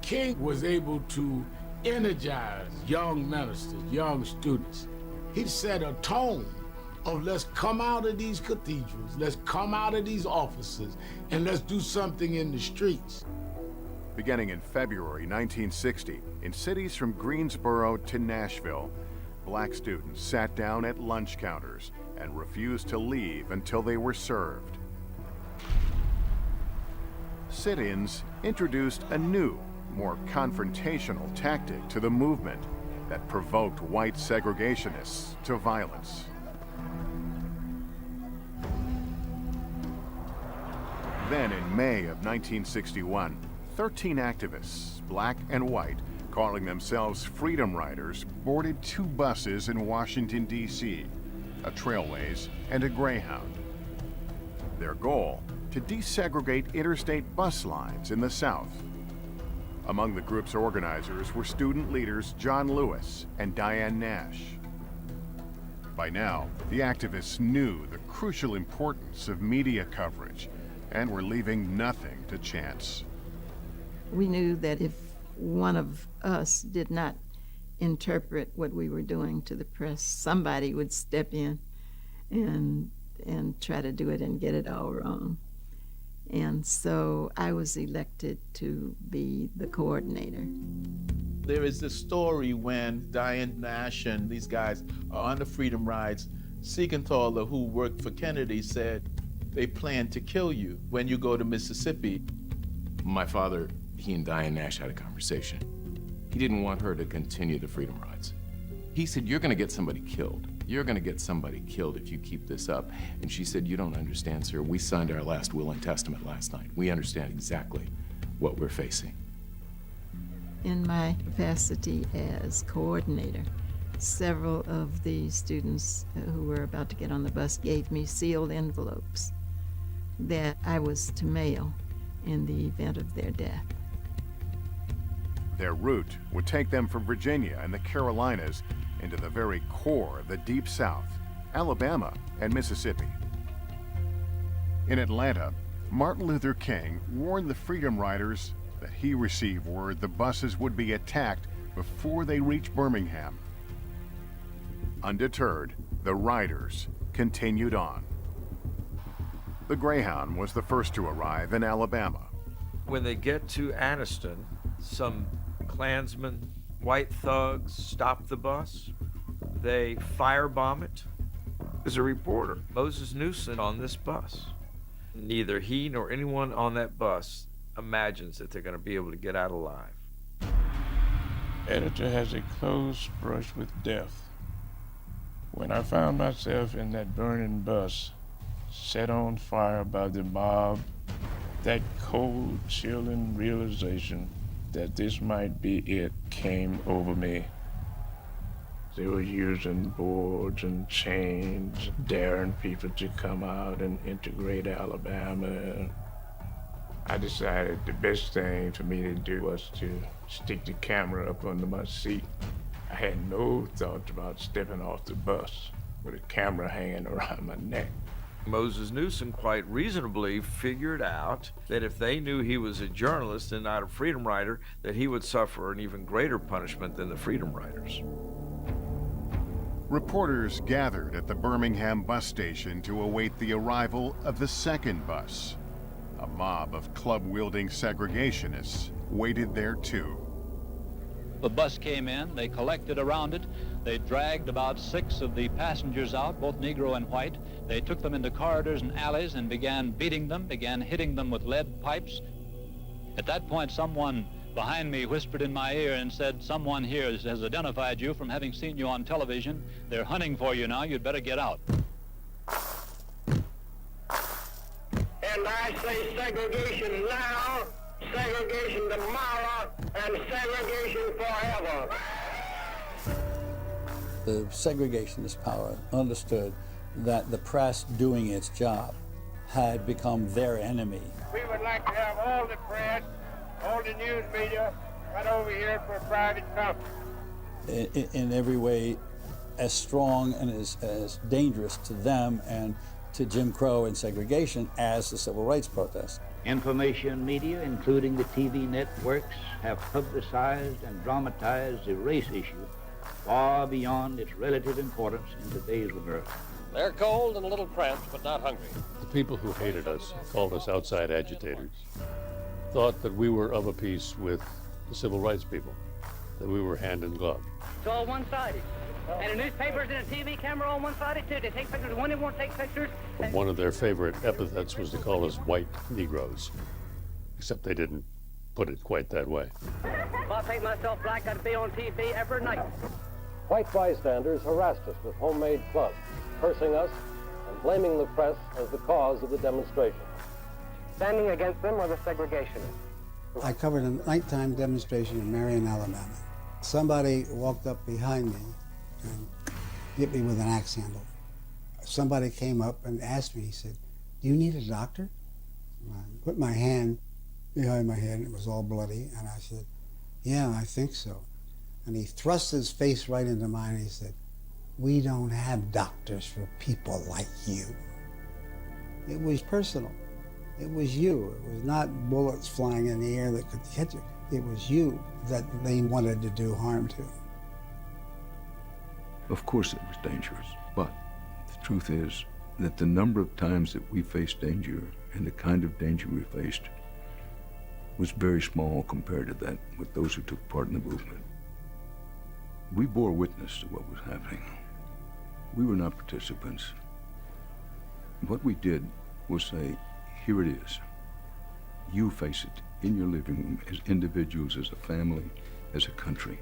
King was able to energize young ministers, young students. He set a tone of let's come out of these cathedrals, let's come out of these offices, and let's do something in the streets. Beginning in February 1960, in cities from Greensboro to Nashville, black students sat down at lunch counters and refused to leave until they were served. Sit-ins introduced a new, more confrontational tactic to the movement that provoked white segregationists to violence. Then in May of 1961, 13 activists, black and white, calling themselves Freedom Riders, boarded 2 buses in Washington, D.C., a Trailways and a Greyhound. Their goal, to desegregate interstate bus lines in the South. Among the group's organizers were student leaders John Lewis and Diane Nash. By now, the activists knew the crucial importance of media coverage and were leaving nothing to chance. We knew that if one of us did not interpret what we were doing to the press, somebody would step in and try to do it and get it all wrong. And so I was elected to be the coordinator. There is this story when Diane Nash and these guys are on the Freedom Rides. Siegenthaler, who worked for Kennedy, said they plan to kill you when you go to Mississippi. My father, he and Diane Nash had a conversation. He didn't want her to continue the Freedom Rides. He said, "You're gonna get somebody killed. You're gonna get somebody killed if you keep this up." And she said, "You don't understand, sir. We signed our last will and testament last night. We understand exactly what we're facing." In my capacity as coordinator, several of the students who were about to get on the bus gave me sealed envelopes that I was to mail in the event of their death. Their route would take them from Virginia and the Carolinas into the very core of the Deep South, Alabama and Mississippi. In Atlanta, Martin Luther King warned the Freedom Riders that he received word the buses would be attacked before they reached Birmingham. Undeterred, the riders continued on. The Greyhound was the first to arrive in Alabama. When they get to Anniston, some Klansmen, white thugs, stop the bus. They firebomb it. There's a reporter, Moses Newson, on this bus. Neither he nor anyone on that bus imagines that they're going to be able to get out alive. Editor has a close brush with death. When I found myself in that burning bus, set on fire by the mob, that cold, chilling realization that this might be it came over me. They were using boards and chains, daring people to come out and integrate Alabama. I decided the best thing for me to do was to stick the camera up under my seat. I had no thought about stepping off the bus with a camera hanging around my neck. Moses Newson quite reasonably figured out that if they knew he was a journalist and not a Freedom Rider, that he would suffer an even greater punishment than the Freedom Riders. Reporters gathered at the Birmingham bus station to await the arrival of the second bus. A mob of club-wielding segregationists waited there too. The bus came in, they collected around it, they dragged about 6 of the passengers out, both Negro and white. They took them into corridors and alleys and began beating them, began hitting them with lead pipes. At that point, someone behind me whispered in my ear and said, "Someone here has identified you from having seen you on television. They're hunting for you now, you'd better get out." And I say segregation now, segregation tomorrow, and segregation forever. The segregationist power understood that the press doing its job had become their enemy. We would like to have all the press, all the news media, right over here for a private company. In every way, as strong and as dangerous to them and to Jim Crow and segregation as the civil rights protest. Information media, including the TV networks, have publicized and dramatized the race issue far beyond its relative importance in today's America. They're cold and a little cramped, but not hungry. The people who hated us, called us outside agitators, thought that we were of a piece with the civil rights people, that we were hand in glove. It's all one-sided. And the newspapers and the TV camera all one-sided, too. They take pictures when they won't take pictures. But one of their favorite epithets was to call us white Negroes, except they didn't put it quite that way. If I paint myself black, I'd be on TV every night. White bystanders harassed us with homemade clubs, cursing us and blaming the press as the cause of the demonstration. Standing against them were the segregationists. I covered a nighttime demonstration in Marion, Alabama. Somebody walked up behind me and hit me with an axe handle. Somebody came up and asked me, he said, "Do you need a doctor?" I put my hand behind my head, and it was all bloody, and I said, "Yeah, I think so." And he thrust his face right into mine, and he said, "We don't have doctors for people like you." It was personal. It was you. It was not bullets flying in the air that could hit you. It was you that they wanted to do harm to. Of course it was dangerous, but the truth is that the number of times that we faced danger and the kind of danger we faced was very small compared to that with those who took part in the movement. We bore witness to what was happening. We were not participants. What we did was say, here it is. You face it in your living room as individuals, as a family, as a country.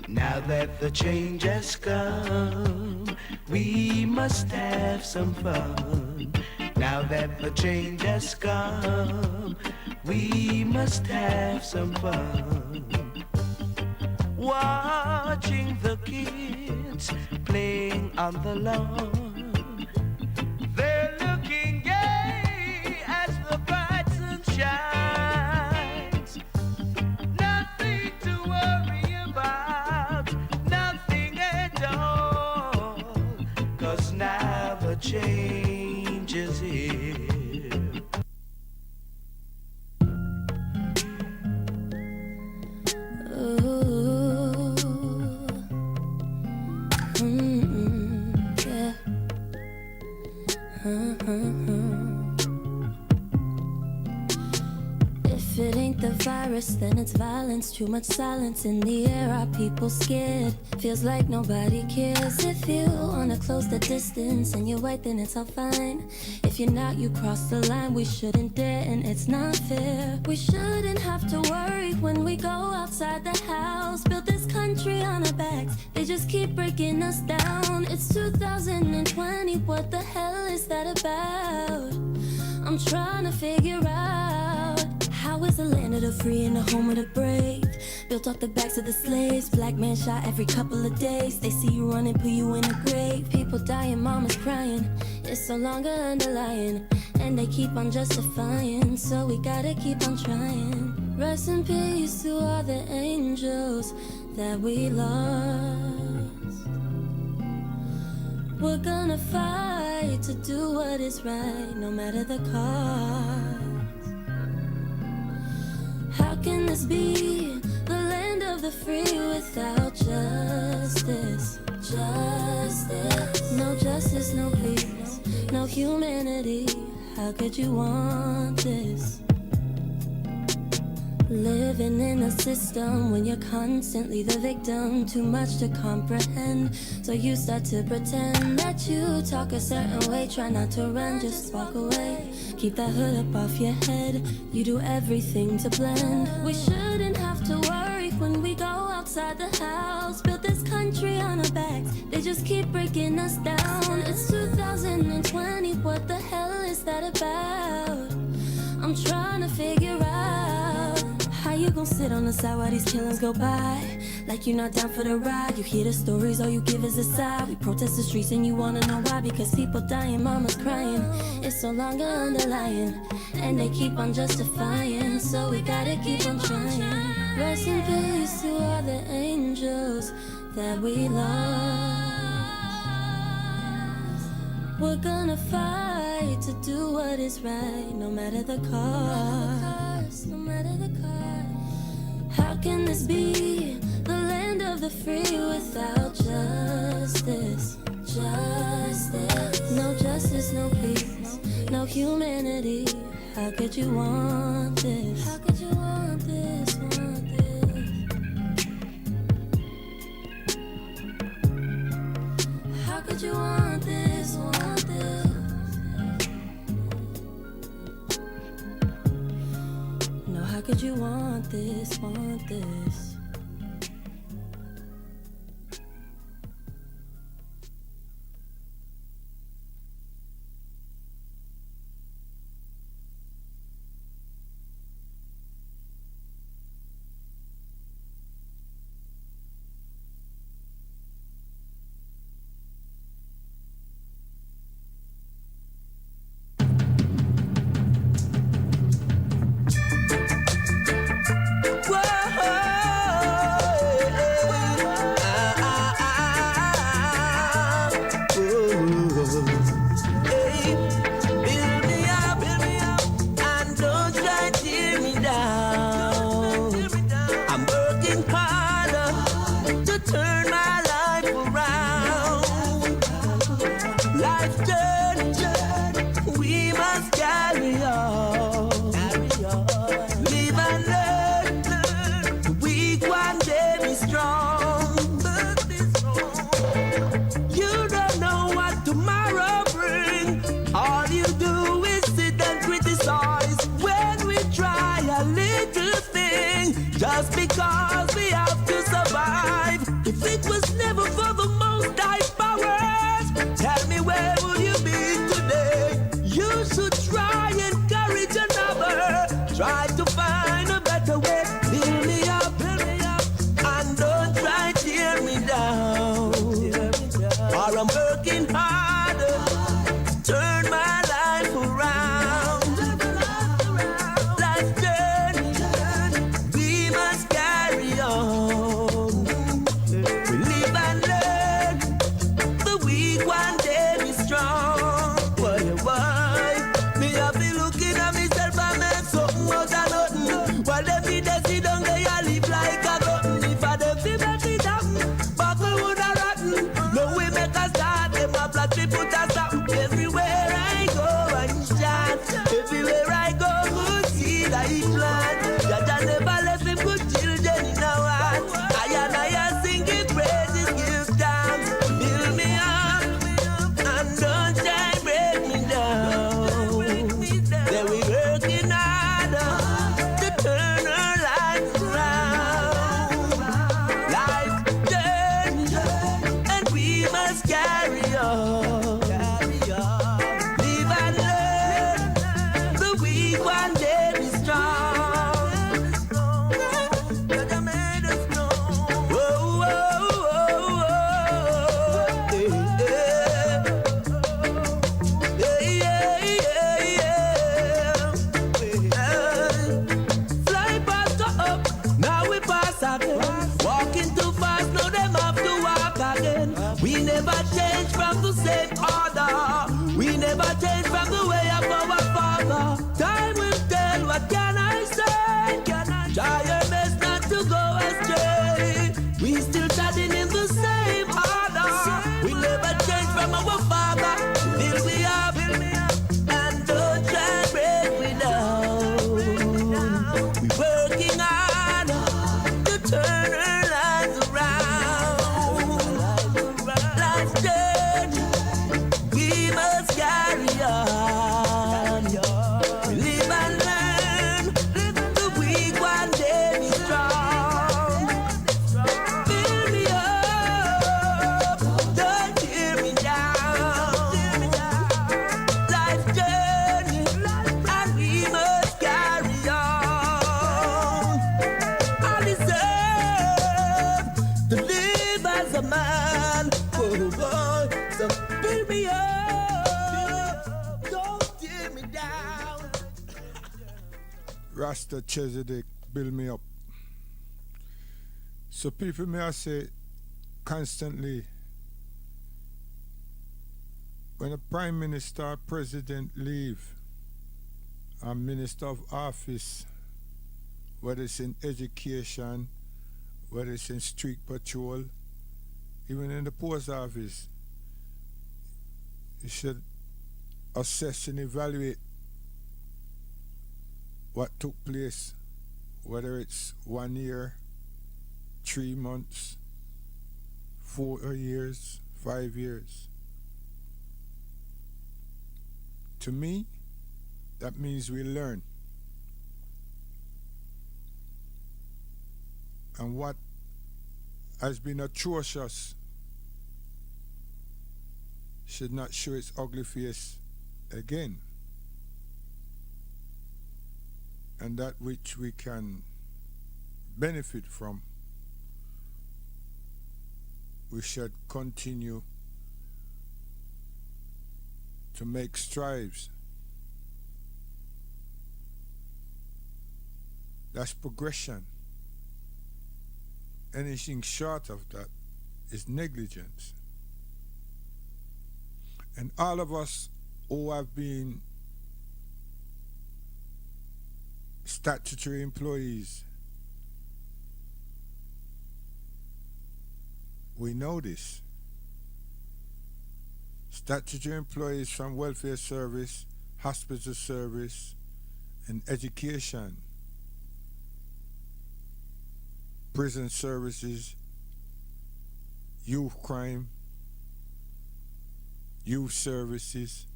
Now that the change has come, we must have some fun. Now that the change has come, we must have some fun. Watching the kids playing on the lawn, they're looking gay as the bright sun shines. Nothing to worry about, nothing at all, 'cause now the change is here. If it ain't the virus, then it's violence. Too much silence in the air, our people scared. Feels like nobody cares. If you wanna close the distance and you're white, then it's all fine. If you're not, you cross the line. We shouldn't dare, and it's not fair. We shouldn't have to worry when we go outside the house. Build this country on our backs, they just keep breaking us down. It's 2020, what the hell is that about? I'm trying to figure out, how is the land of the free and the home of the brave? Built off the backs of the slaves, black men shot every couple of days. They see you running, put you in the grave. People dying, mamas crying, it's no longer underlying, and they keep on justifying, so we gotta keep on trying. Rest in peace to all the angels that we lost. We're gonna fight to do what is right, no matter the cost. How can this be the land of the free without justice? Justice. No justice, no peace, no humanity. How could you want this? Living in a system when you're constantly the victim, too much to comprehend, so you start to pretend that you talk a certain way. Try not to run, just walk away. Keep that hood up off your head, you do everything to blend. We shouldn't have to worry when we go outside the house. Build this country on our backs, they just keep breaking us down. It's 2020, what the hell is that about? I'm trying to figure out how you gon' sit on the side while these killings go by. Like you're not down for the ride. You hear the stories, all you give is a sigh. We protest the streets and you wanna know why. Because people dying, mama's crying. It's no longer underlying, and they keep on justifying. So we gotta keep on trying. Rest in peace to all the angels that we lost. We're gonna fight to do what is right, no matter the cost. No matter the cost. How can this be the land of the free without justice? Justice. No justice, no peace, no humanity. How could you want this? How could you want this? Want this? How could you want this? Want this? No, how could you want this? Want this? Just because we have to survive. If it was never for the Most High powers, tell me where would you be today? You should try and encourage another. Try to find a better way. Build me up, and don't try to tear me down. Or I'm working harder, turn my life around. Life's journey, we must carry on. We live and learn, the weak one day be strong. Why? Me have been looking at myself and make something out of nothing. Rasta Chesedek build me up. So people may I say constantly, when a prime minister or president leave, a minister of office, whether it's in education, whether it's in street patrol, even in the post office, you should assess and evaluate what took place, whether it's 1 year, 3 months, 4 years, 5 years. To me, that means we learn. And what has been atrocious should not show its ugly face again. And that which we can benefit from, we should continue to make strides. That's progression. Anything short of that is negligence. And all of us who have been statutory employees, we know this. Statutory employees from welfare service, hospital service, and education, prison services, youth crime, youth services,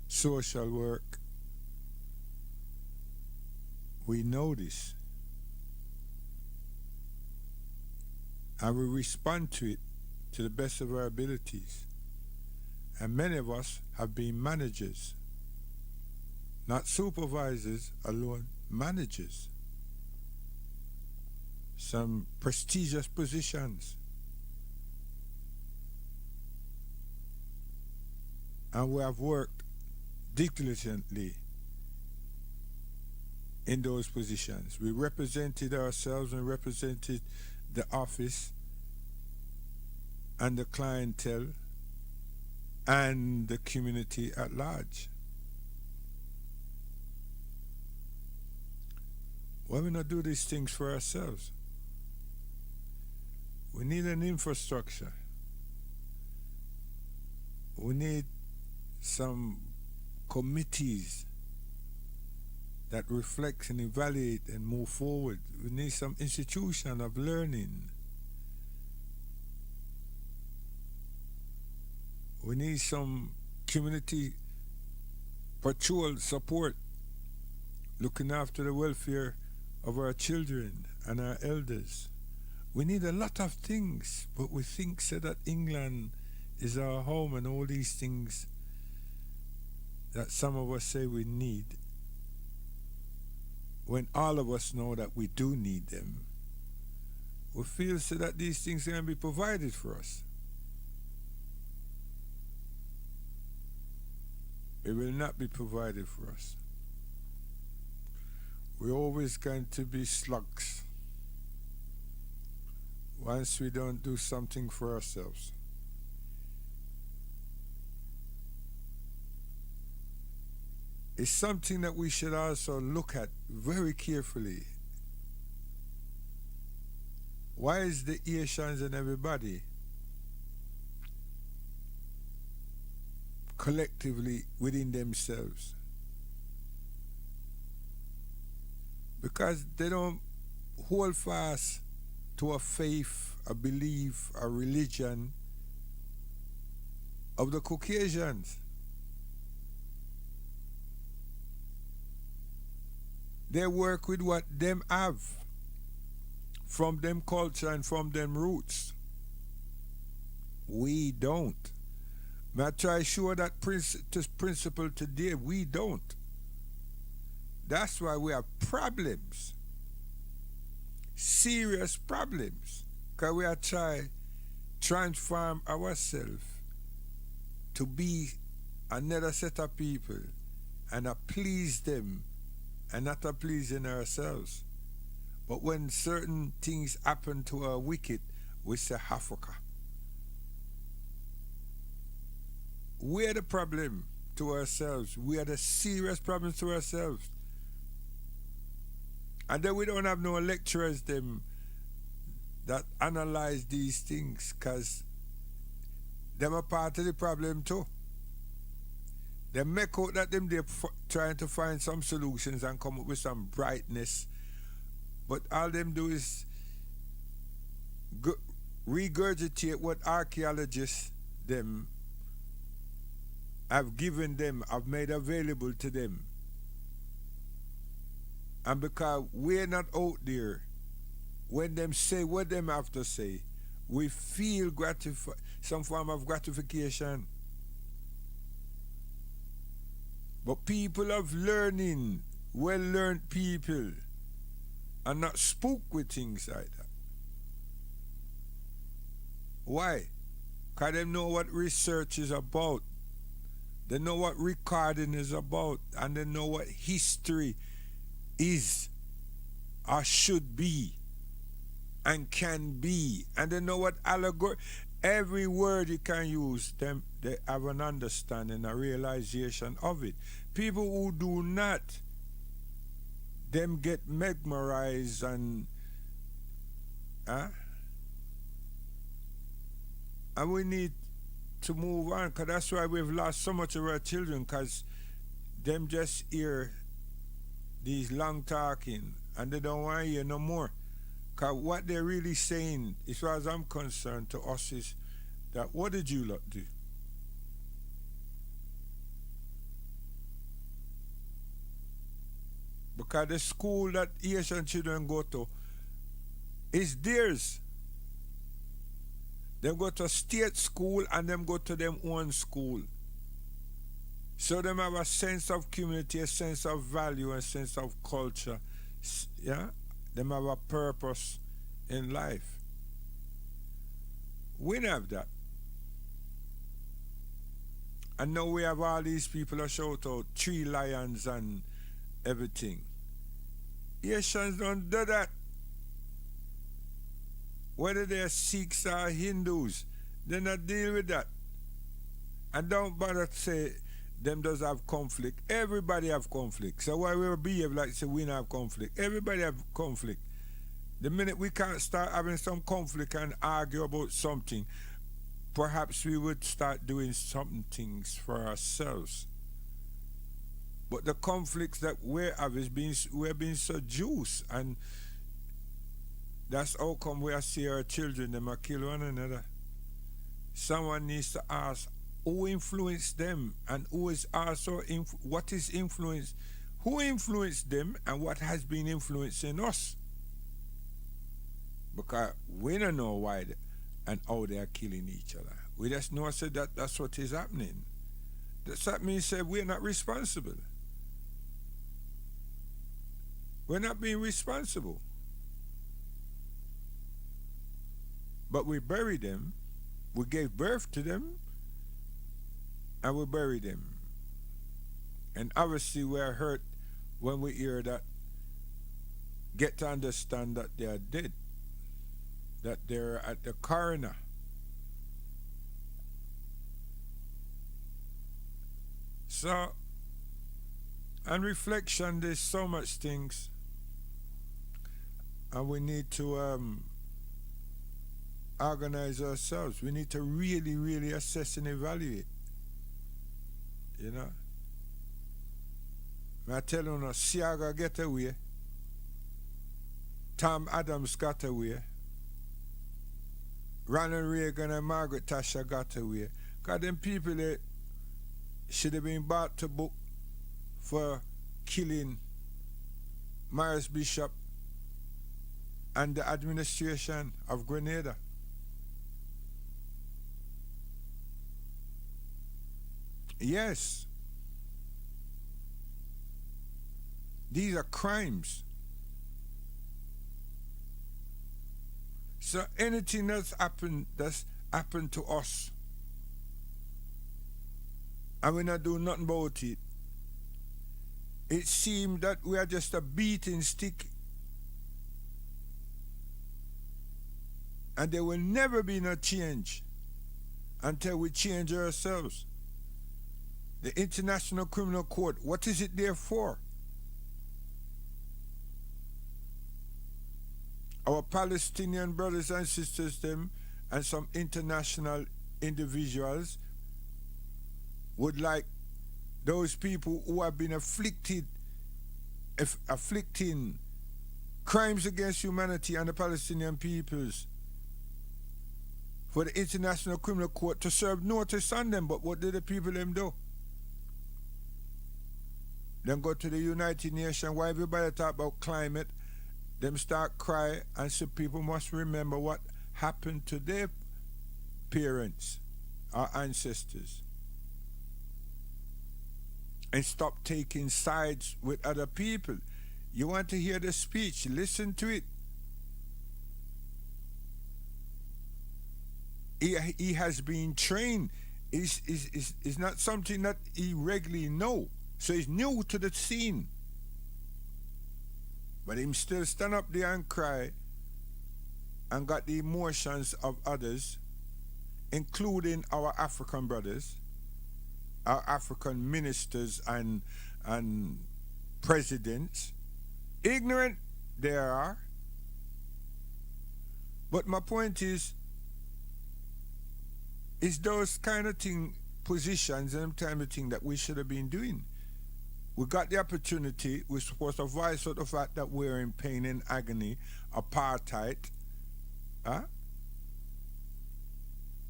social work. We know this. And we respond to it to the best of our abilities. And many of us have been managers, not supervisors alone, managers. Some prestigious positions. And we have worked diligently in those positions. We represented ourselves and represented the office and the clientele and the community at large. Why we not do these things for ourselves? We need an infrastructure. We need some committees that reflect and evaluate and move forward. We need some institution of learning. We need some community patrol support, looking after the welfare of our children and our elders. We need a lot of things, but we think so that England is our home and all these things that some of us say we need, when all of us know that we do need them. We feel so that these things can be provided for us. It will not be provided for us. We're always going to be slugs once we don't do something for ourselves. It's something that we should also look at very carefully. Why is the Asians and everybody collectively within themselves? Because they don't hold fast to a faith, a belief, a religion of the Caucasians. They work with what them have from them culture and from them roots. We don't. May I try to show that principle today? We don't. That's why we have problems. Serious problems. Because we are trying to transform ourselves to be another set of people and please them and not a pleasing ourselves. But when certain things happen to our wicked, we say Africa. We are the problem to ourselves. We are the serious problem to ourselves. And then we don't have no lecturers them that analyze these things, because them are part of the problem too. They make out that them they're trying to find some solutions and come up with some brightness, but all them do is regurgitate what archaeologists them have given them, have made available to them. And because we're not out there, when them say what them have to say, we feel some form of gratification. But people of learning, well-learned people, are not spooked with things like that. Why? Because they know what research is about. They know what recording is about, and they know what history is or should be and can be, and they know what allegory. Every word you can use, them they have an understanding, a realization of it. People who do not, them get mesmerized and we need to move on, because that's why we've lost so much of our children, because them just hear these long talking and they don't want to hear no more. Because what they're really saying, as far as I'm concerned, to us is that, what did you lot do? Because the school that Asian children go to is theirs. They go to state school and them go to them own school. So them have a sense of community, a sense of value, a sense of culture. Yeah? Them have a purpose in life. We don't have that. And now we have all these people that shout out 3 lions and everything. Asians don't do that. Whether they're Sikhs or Hindus, they not deal with that. And don't bother to say them does have conflict. Everybody have conflict. So why we behave like say we don't have conflict? Everybody have conflict. The minute we can't start having some conflict and argue about something, perhaps we would start doing some things for ourselves. But the conflicts that we have is we're being seduced, and that's how come we see our children, them are kill one another. Someone needs to ask who influenced them, and who is also what is influence, who influenced them, and what has been influencing us. Because we don't know why and how they are killing each other. We just know that that's what is happening. That means that we're not responsible. We're not being responsible. But we bury them, we gave birth to them, and we bury them. And obviously we are hurt when we hear that, get to understand that they are dead, that they're at the coroner. So, on reflection, there's so much things, and we need to organize ourselves. We need to really, really assess and evaluate. You know? I tell you now, Siaga get away. Tom Adams got away. Ronald Reagan and Margaret Thatcher got away. Because them people that should have been brought to book for killing Maurice Bishop and the administration of Grenada. Yes. These are crimes. So anything that's happened to us, and we not do nothing about it, it seemed that we are just a beating stick. And there will never be no change until we change ourselves. The International Criminal Court, what is it there for? Our Palestinian brothers and sisters, them, and some international individuals would like those people who have been afflicting crimes against humanity and the Palestinian peoples for the International Criminal Court to serve notice on them. But what did the people them do? Then go to the United Nations. Why everybody talk about climate? Them start cry and say people must remember what happened to their parents, our ancestors, and stop taking sides with other people. You want to hear the speech? Listen to it. He has been trained. It's not something that he regularly know. So he's new to the scene. But him still stand up there and cry and got the emotions of others, including our African brothers, our African ministers and presidents. Ignorant they are. But my point is those kind of positions and time of thing that we should have been doing. We got the opportunity. We're supposed to voice out the fact that we're in pain and agony, apartheid,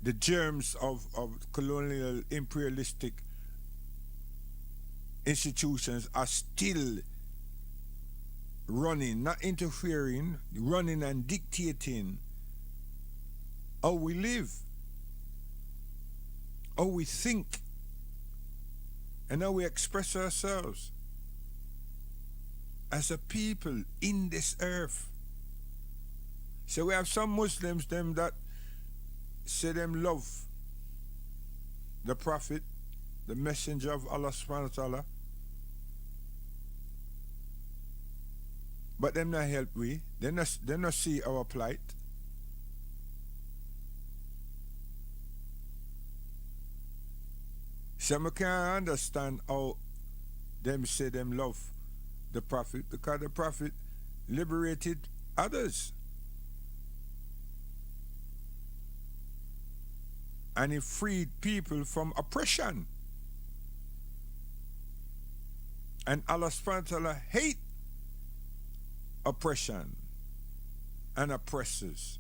the germs of colonial imperialistic institutions are still running, not interfering, running and dictating how we live, how we think, and how we express ourselves as a people in this earth. So we have some Muslims them that say them love the Prophet, the messenger of Allah subhanahu wa ta'ala, but them not help we. They not see our plight. Some can't understand how them say them love the Prophet, because the Prophet liberated others. And he freed people from oppression. And Allah subhanahu wa ta'ala hate oppression and oppressors.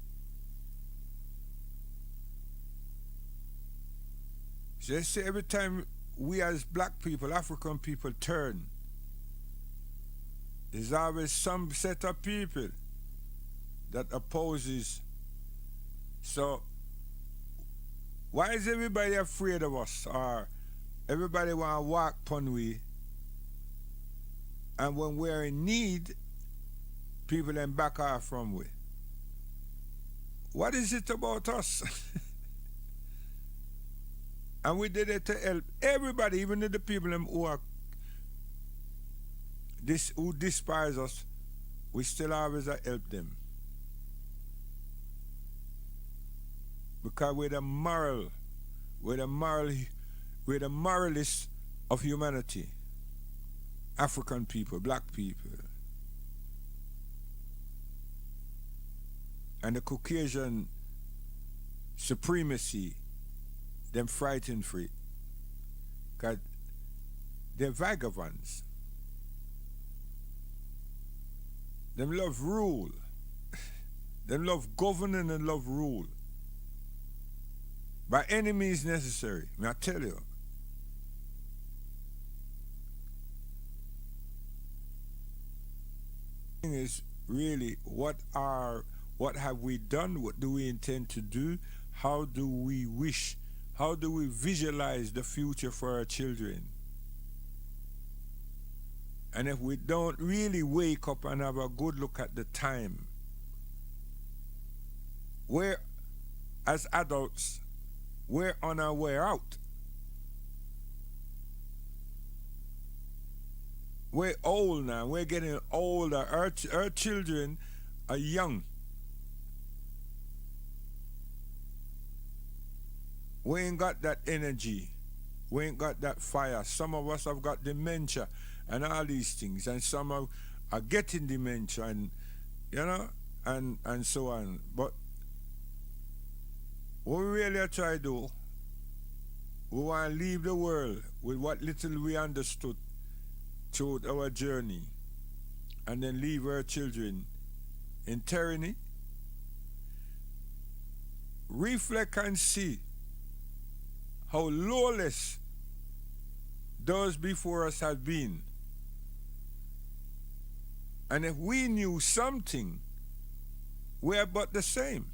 So they say every time we as black people, African people turn, there's always some set of people that opposes. So why is everybody afraid of us? Or everybody want to walk upon we, and when we're in need, people then back off from we? What is it about us? And we did it to help everybody, even the people who despise us. We still always help them. Because we're the moralists of humanity. African people, black people. And the Caucasian supremacy, them frightened for it. Because they're vagabonds. Them love rule. Them love governing and love rule. By any means necessary, may I tell you. The thing is really what have we done? What do we intend to do? How do we wish? How do we visualize the future for our children? And if we don't really wake up and have a good look at the time, we're, as adults, we're on our way out. We're old now. We're getting older. Our children are young. We ain't got that energy. We ain't got that fire. Some of us have got dementia and all these things, and some are getting dementia, and you know, and so on. But what we really are trying to do, we want to leave the world with what little we understood through our journey, and then leave our children in tyranny. Reflect and see how lawless those before us have been. And if we knew something, we are but the same.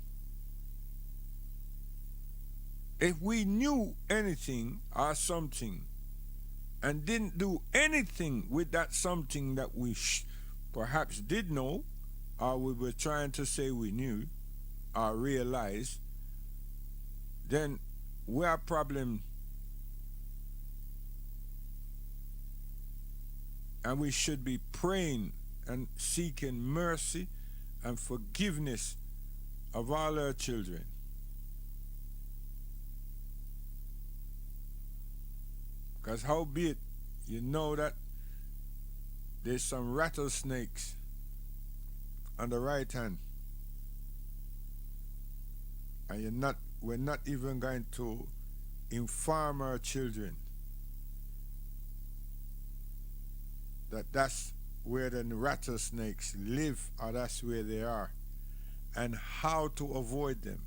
If we knew anything or something and didn't do anything with that something that we perhaps did know, or we were trying to say we knew or realized, then we have a problem. And we should be praying and seeking mercy and forgiveness of all our children. Because howbeit, you know that there's some rattlesnakes on the right hand. And we're not even going to inform our children that that's where the rattlesnakes live, or that's where they are, and how to avoid them.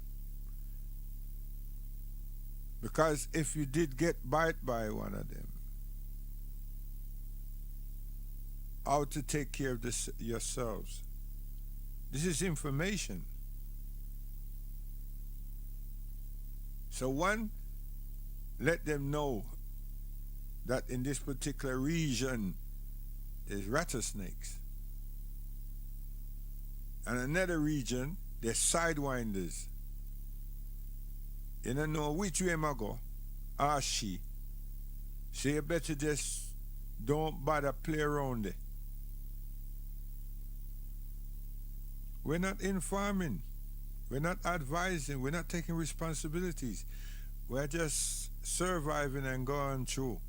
Because if you did get bite by one of them, how to take care of this yourselves. This is information. So one, let them know that in this particular region there's rattlesnakes. And another region, there's sidewinders. You don't know which way I go, or she. So you better just don't bother play around there. We're not informing. We're not advising. We're not taking responsibilities. We're just surviving and going through.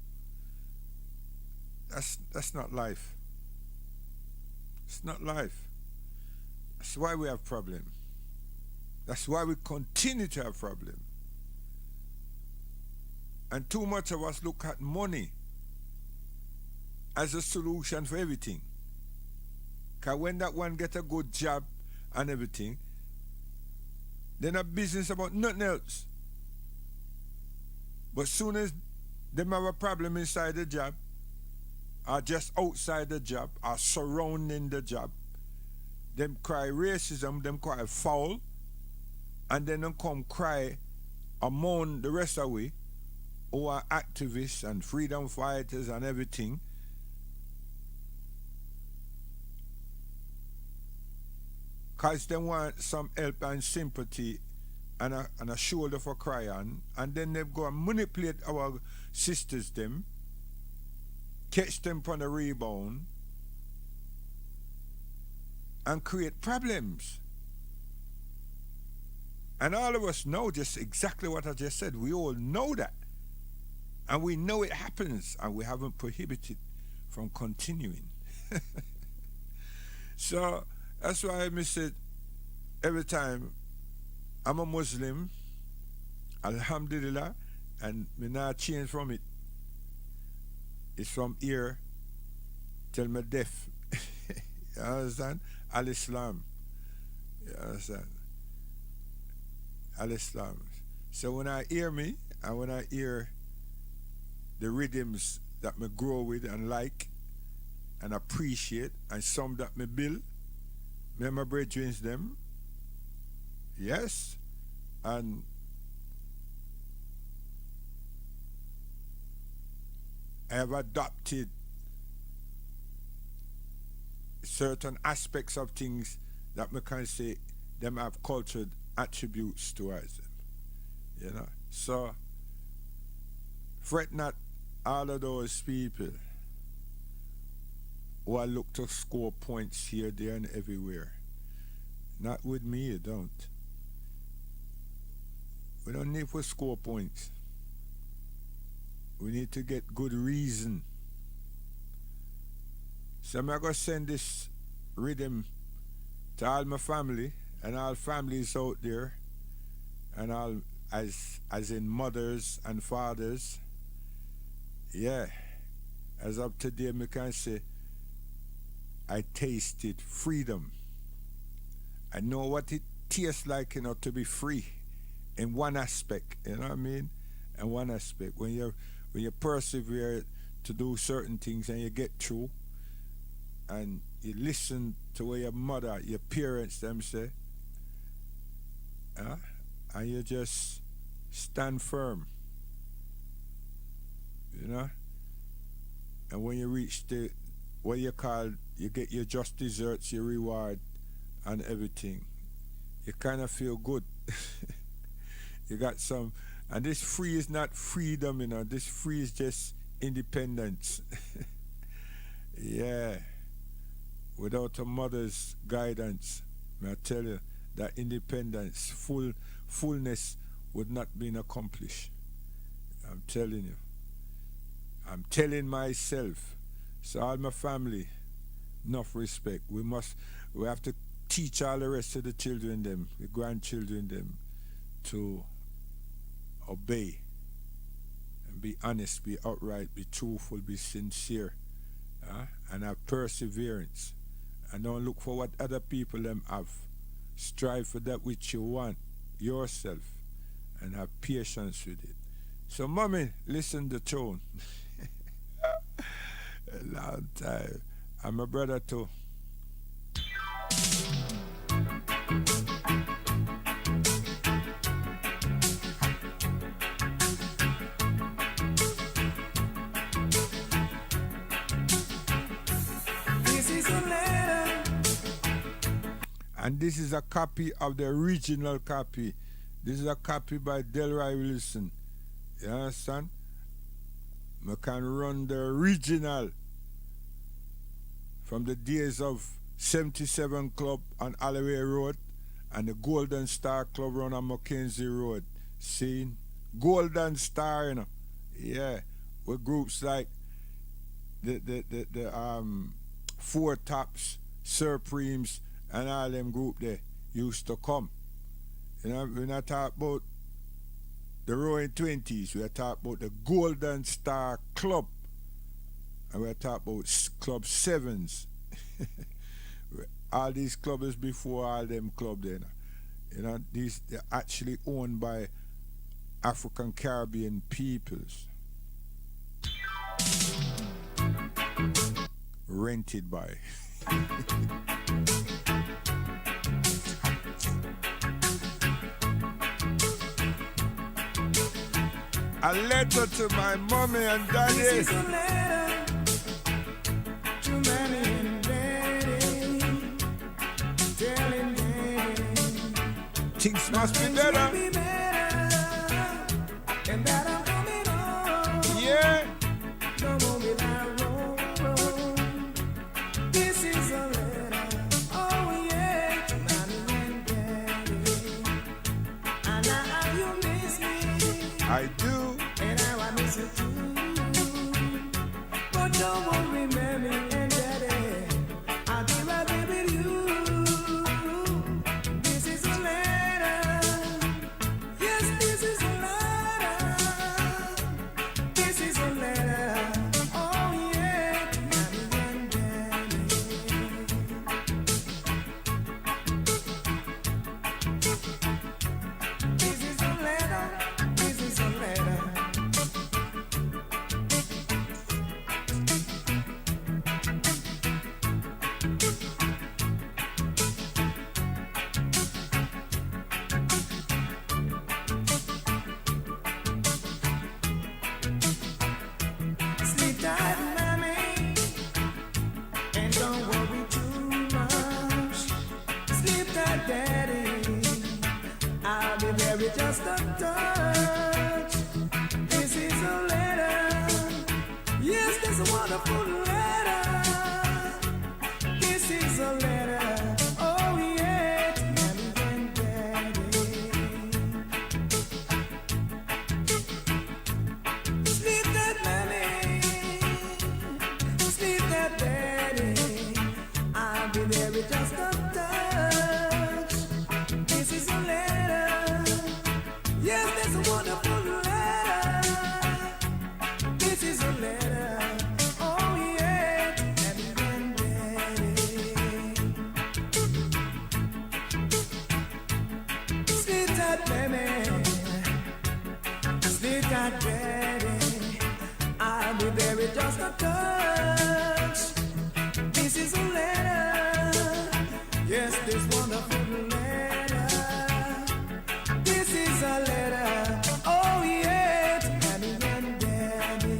That's not life. It's not life. That's why we have problem. That's why we continue to have problem. And too much of us look at money as a solution for everything. Because when that one get a good job and everything, they're not business about nothing else. But soon as them have a problem inside the job, or just outside the job, or surrounding the job, them cry racism, them cry foul, and then them come cry or moan the rest of the way, who are activists and freedom fighters and everything. Because they want some help and sympathy and a shoulder for cry on, and then they go and manipulate our sisters them, catch them on the rebound, and create problems. And all of us know just exactly what I just said. We all know that. And we know it happens, and we haven't prohibited from continuing. So that's why I said every time I'm a Muslim, alhamdulillah, and me not change from it. It's from here till me deaf. You understand? Al-Islam. You understand? Al-Islam. So when I hear me, and when I hear the rhythms that me grow with and like and appreciate, and some that me build, me and my brethren them, yes, and I have adopted certain aspects of things that me can say them have cultured attributes towards them, you know. So fret not all of those people who I look to score points here, there, and everywhere. Not with me, you don't. We don't need to score points. We need to get good reason. So I'm going to send this rhythm to all my family and all families out there, and all as in mothers and fathers. Yeah, as of today, I can say I tasted freedom. I know what it tastes like, to be free in one aspect, you know what I mean? In one aspect, when you persevere to do certain things and you get through, and you listen to what your mother, your parents, them say, and you just stand firm, and when you reach the what you call, you get your just desserts, your reward, and everything, you kind of feel good. You got some, and this free is not freedom, this free is just independence. Yeah, without a mother's guidance, may I tell you, that independence, fullness would not be accomplished. I'm telling you. I'm telling myself. So all my family, enough respect. We have to teach all the rest of the children them, the grandchildren them, to obey and be honest, be upright, be truthful, be sincere, and have perseverance. And don't look for what other people them have. Strive for that which you want yourself, and have patience with it. So, mommy, listen to the tune. A long time. And my brother too. This is a letter. And this is a copy of the original copy. This is a copy by Delroy Wilson. You understand? I can run the original from the days of 77 Club on Alloway Road and the Golden Star Club run on Mackenzie Road. See? Golden Star, Yeah. With groups like the Four Tops, Supremes, and all them group there used to come. We're not talking about the Roaring 20s, we're talking about the Golden Star Club. And we're talking about Club 7s. All these clubs before all them clubs there. These they're actually owned by African Caribbean peoples. Rented by. A letter to my mommy and daddy. This is a letter to mommy and daddy, telling them things must be better. And that I'm coming home. Yeah. No more without room. This is a letter, oh yeah, to mommy and daddy. And now you miss me. I do. And now I miss you too. But don't worry, mommy and daddy, I'll be right there with you. This is a letter. Yes, this is a letter. This is a letter. Oh yeah, to mommy and daddy. This is a letter. This is a letter. Sleep tight, mommy, and don't worry too much. Sleep tight, daddy, I'll be there with just a touch. This is a letter, yes, this is a wonderful letter. is a letter, oh yeah, to Mommy and Daddy. Sleep that Mommy, sleep that Daddy. I'll be there with just a touch. This is a letter, yes, this is a wonderful letter. This is a letter, oh yeah, to Mommy and Daddy. Sleep tight, baby, sleep tight, daddy. I'll be there with just a touch. This is a letter, yes, this wonderful letter. This is a letter, oh yeah, to Mommy and Daddy.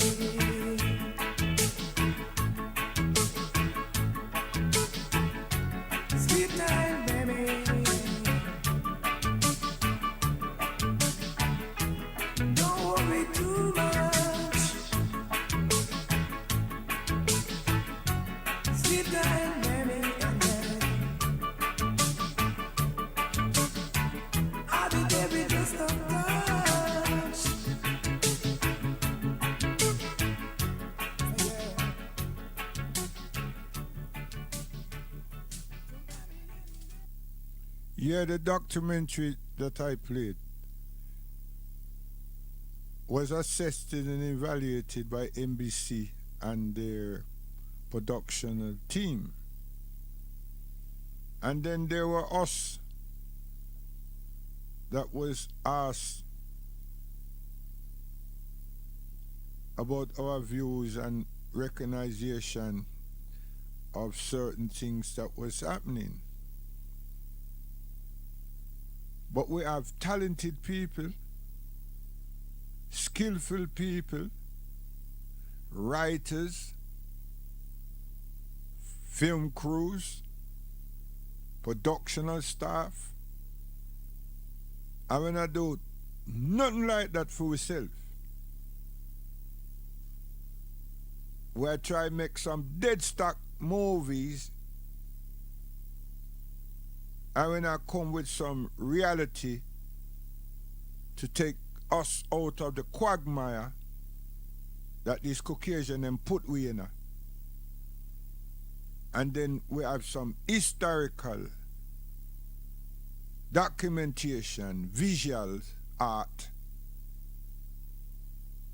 Sleep tight, baby. Don't worry too much. Sleep tight, baby, and then I'll be there with just a touch. Yeah, the documentary that I played was assessed and evaluated by NBC and their production team. And then there were us that was asked about our views and recognition of certain things that was happening. But we have talented people, skillful people, writers, film crews, productional staff. And when I do nothing like that for myself, where I try to make some dead stock movies, and when I come with some reality to take us out of the quagmire that these Caucasian them put we in. And then we have some historical documentation, visual art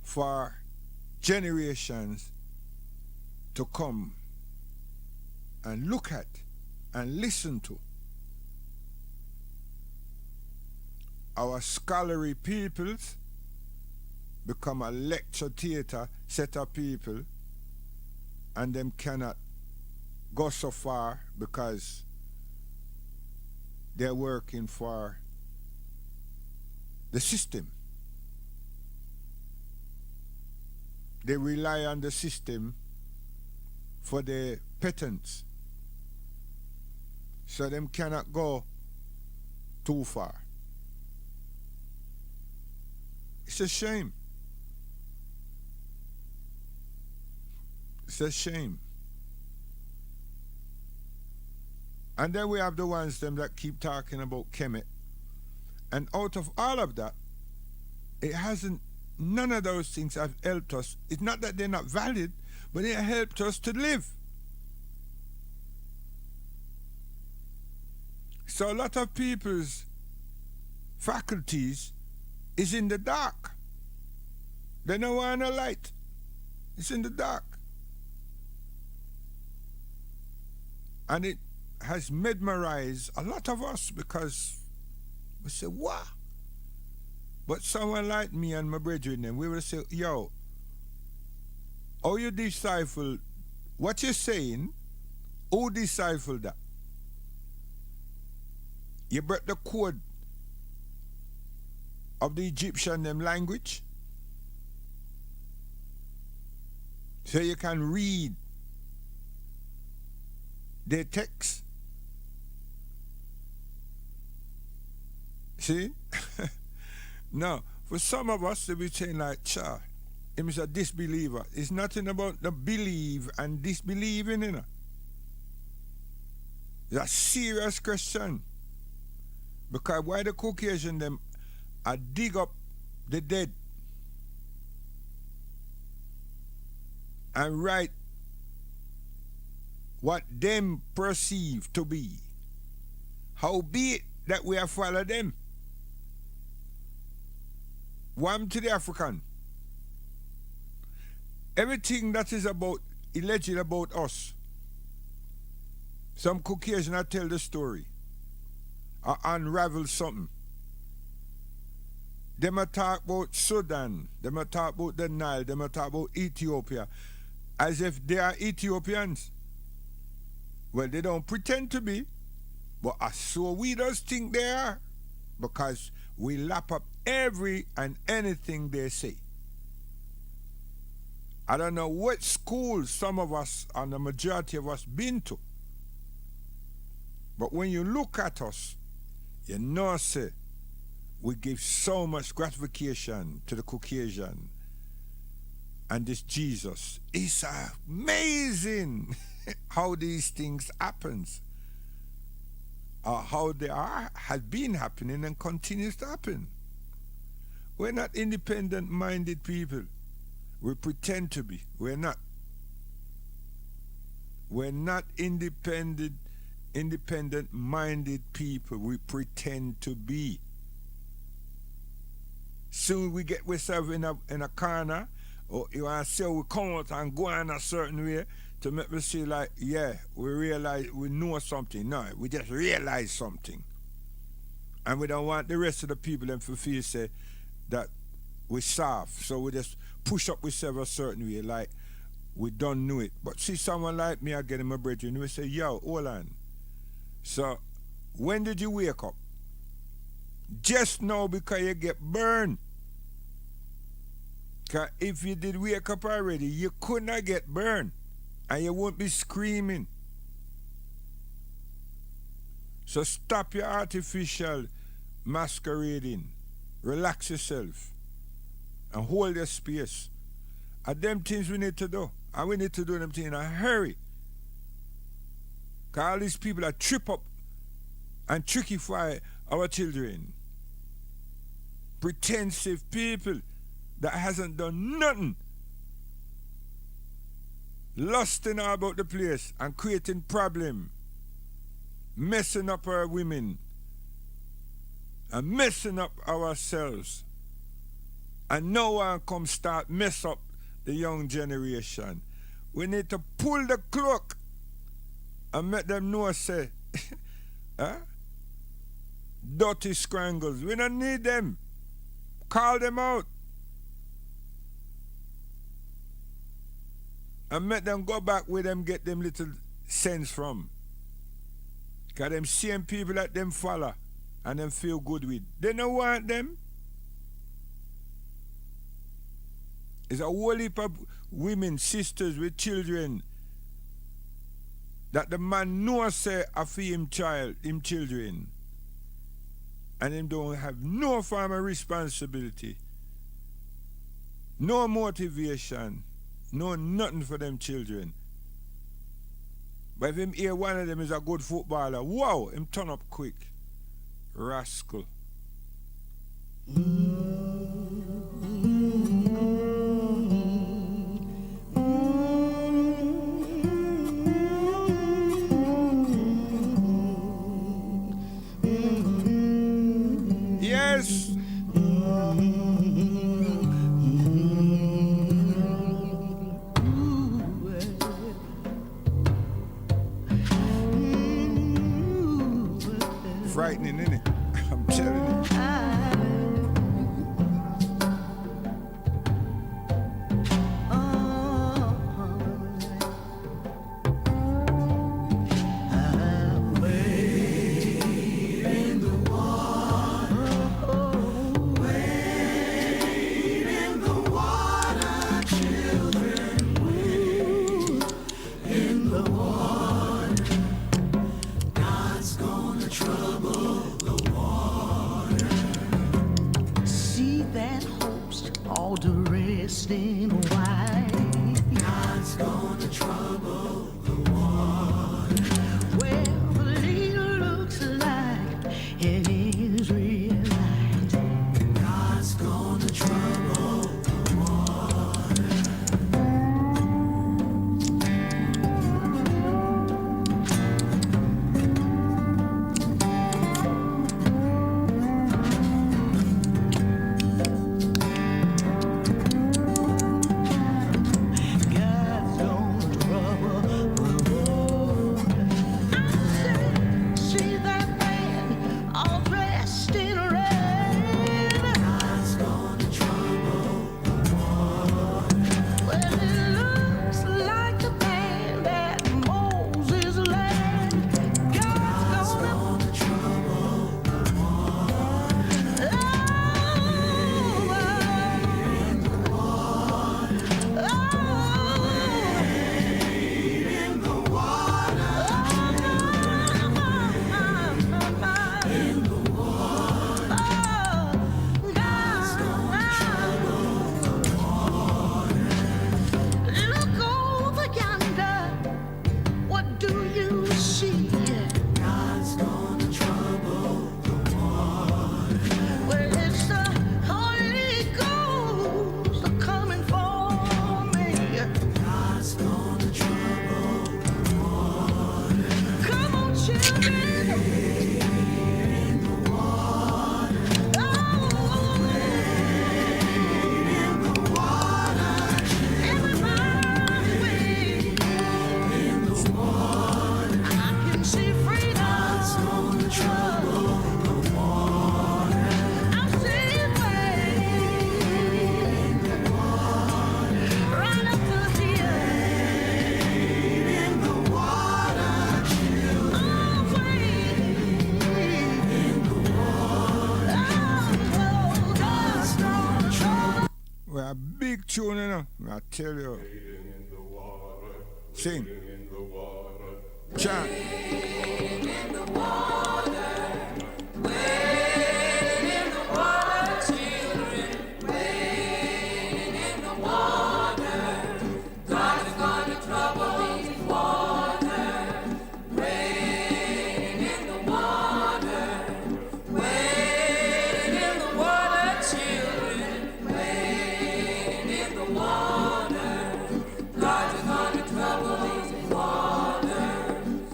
for generations to come and look at and listen to. Our scholarly peoples become a lecture theater set of people, and them cannot go so far because they're working for the system. They rely on the system for their patents, so them cannot go too far. It's a shame. It's a shame. And then we have the ones them that keep talking about Kemet. And out of all of that, it hasn't, none of those things have helped us. It's not that they're not valid, but it helped us to live. So a lot of people's faculties is in the dark. They don't want a light. It's in the dark. And it has mesmerized a lot of us because we say, wow. But someone like me and my brethren, we will say, yo, how you decipher what you're saying, who decipher that? You break the code of the Egyptian them language so you can read their text. See? No, for some of us they be saying like, cha, him is a disbeliever. It's nothing about the believe and disbelieving, you know. It's a serious question. Because why the Caucasian them dig up the dead and write what them perceive to be. How be it that we have followed them? One to the African. Everything that is about alleged about us. Some Caucasian I tell the story. Or unravel something. Them a talk about Sudan. Them a talk about the Nile. Them a talk about Ethiopia. As if they are Ethiopians. Well, they don't pretend to be. But so we just think they are. Because we lap up every and anything they say. I don't know what school some of us and the majority of us been to. But when you look at us, you know, say, we give so much gratification to the Caucasian and this Jesus. It's amazing how these things happens. How they has been happening and continues to happen. We're not independent-minded people. We pretend to be. We're not. We're not independent-minded people. We pretend to be. Soon we get ourselves in a corner, or you want to say we come out and go in a certain way to make me see like, yeah, we realize, we know something. No, we just realize something. And we don't want the rest of the people them to feel say that we're soft. So we just push up ourselves a certain way, like we don't know it. But see someone like me, I get in my brethren, we say, yo, hold on. So when did you wake up? Just now because you get burned. Because if you did wake up already, you could not get burned. And you won't be screaming. So stop your artificial masquerading. Relax yourself. And hold your space. And them things we need to do. And we need to do them things in a hurry. Because all these people are trip up and trickify our children. Pretensive people that hasn't done nothing. Lusting all about the place and creating problem. Messing up our women. And messing up ourselves. And no one come start mess up the young generation. We need to pull the cloak and make them know, say, dirty scrangles. We don't need them. Call them out. And make them go back where them get them little sense from. Because them same people that them follow and them feel good with. They don't want them. It's a whole heap of women, sisters with children that the man knows say are for him children. And him don't have no form of responsibility. No motivation. No nothing for them children. But if him hear one of them is a good footballer, wow, him turn up quick. Rascal. Yes. Frightening, isn't it? I'm telling you. God's gonna trouble the water. Well, tune, you know. I tell you. Sing. Chant.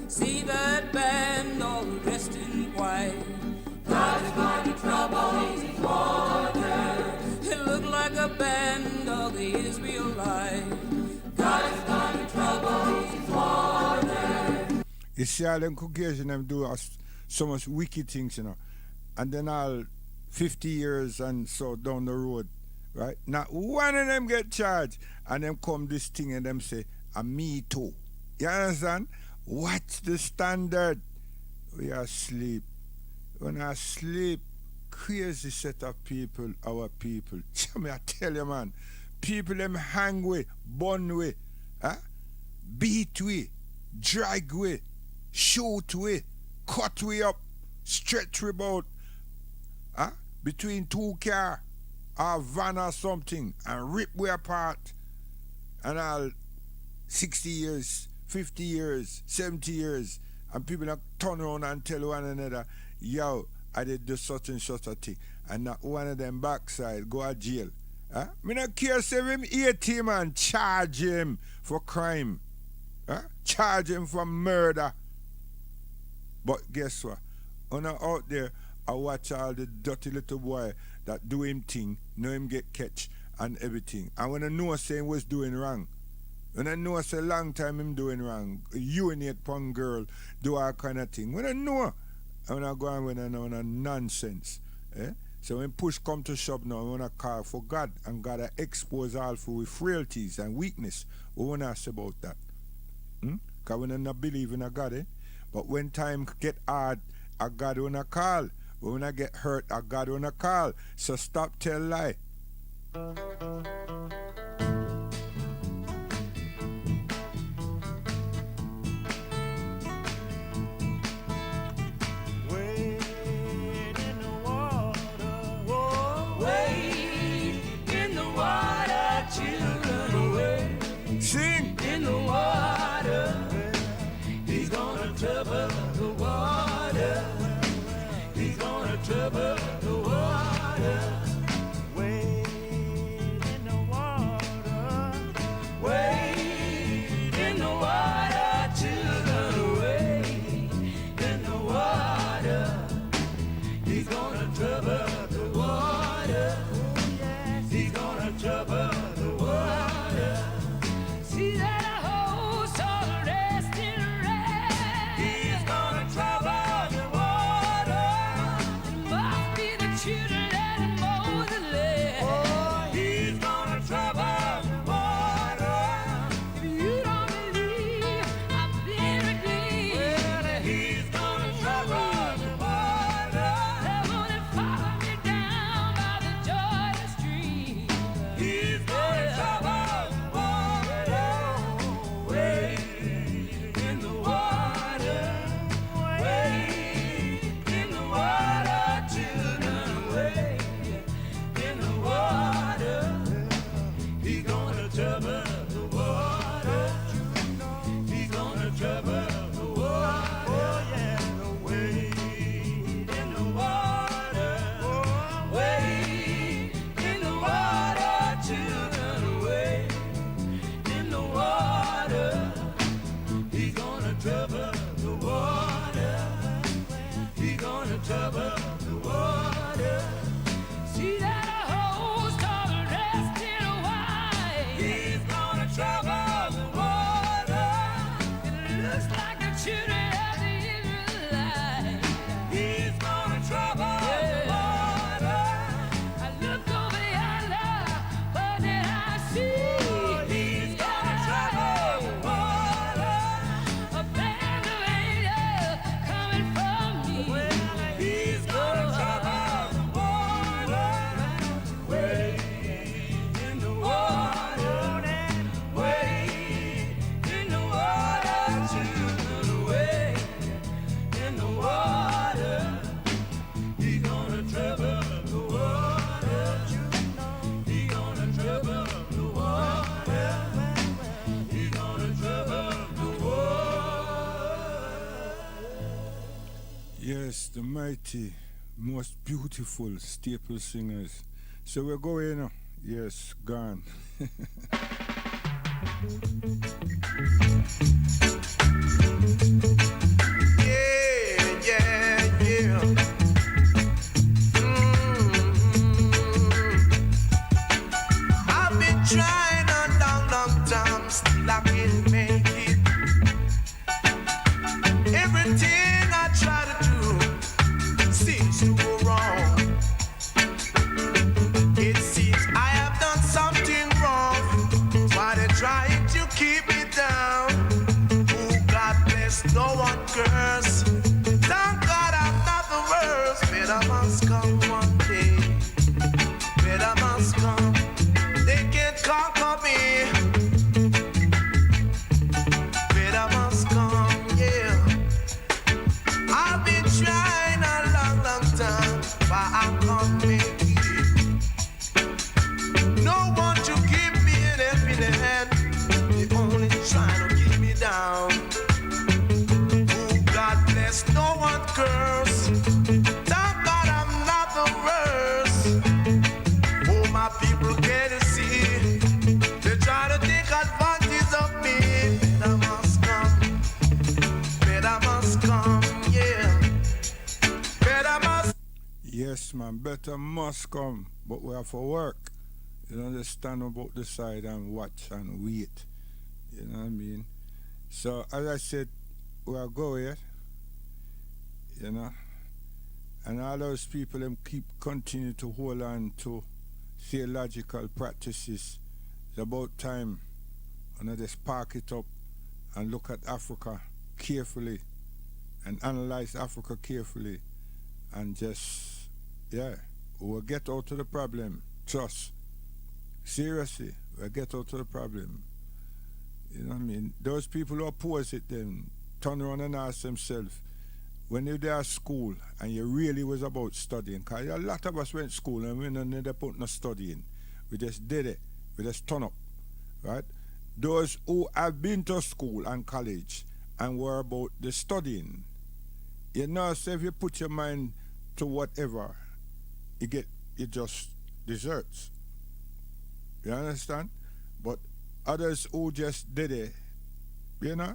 See that band all dressed in white. God is going to trouble these waters. It looked like a band of the Israelites. God is going to trouble these waters. You see all them Caucasian them do so much wicked things, you know. And then all 50 years and so down the road, right? Not one of them get charged. And them come this thing and them say, me too. You understand? What's the standard? We are asleep. When I sleep, crazy set of people, our people. I tell you, man, people them hang with, bun with, beat with, drag with, shoot with, cut we up, stretch we about, between two car or van or something, and rip we apart, and all 60 years, 50 years, 70 years, and people that turn around and tell one another, yo, I did do such and such a thing, and not one of them backside go to jail. Me not care say him 80 man, charge him for crime. Charge him for murder. But guess what? When I'm out there, I watch all the dirty little boy that do him thing, know him get catch and everything. And when I know say him was doing wrong, when I know say long time him doing wrong, urinate pon girl, do all kind of thing. When I know, when I go on when I know nonsense. So when push come to shove now, when I call for God, and God I expose all for with frailties and weakness, we want to say about that. Because we not believe in a God, But when time get hard, a God wanna call. When I get hurt, a God wanna call. So stop tell lie. Sing in the water. He's gonna trouble the water. He's gonna trouble the water. Wade in the water. Wade in the water, children. Wade in the water. He's gonna trouble the water. He's gonna trouble the water. See that host all resting right. He's gonna trouble Yes, the mighty, most beautiful staple singers. So we're going now. Yes, gone. I've been trying a long, long time, still I can't make it. Everything I try to do seems to go wrong. It seems I have done something wrong. Why they trying to keep me down? Oh, God bless, no one curse. Thank God I'm not the worst. Better must come one day. Better must come. They can't conquer me. Better must come, yeah. I've been trying a long, long time, but I can't make it. No one to give me an helping hand. They only trying to keep me down. Oh, God bless, no one curse. Thank God I'm not the worst. Oh, my people can't see. They try to take advantage of me. Better must come. Better must come, yeah. Better must. Yes, man, better must come, but we have to work. You know, just stand about the side and watch and wait. You know what I mean? So, as I said, we are going, you know, and all those people them continue to hold on to theological practices. It's about time, and I just park it up and look at Africa carefully and analyze Africa carefully and just, yeah, we'll get out of the problem. Trust. Seriously, we'll get out of the problem. You know what I mean? Those people who oppose it then turn around and ask themselves, when you were at school and you really was about studying, because a lot of us went to school and we never put no studying. We just did it. We just turn up, right? Those who have been to school and college and were about the studying, you know, so if you put your mind to whatever, you just deserts. You understand? But others who just did it, you know,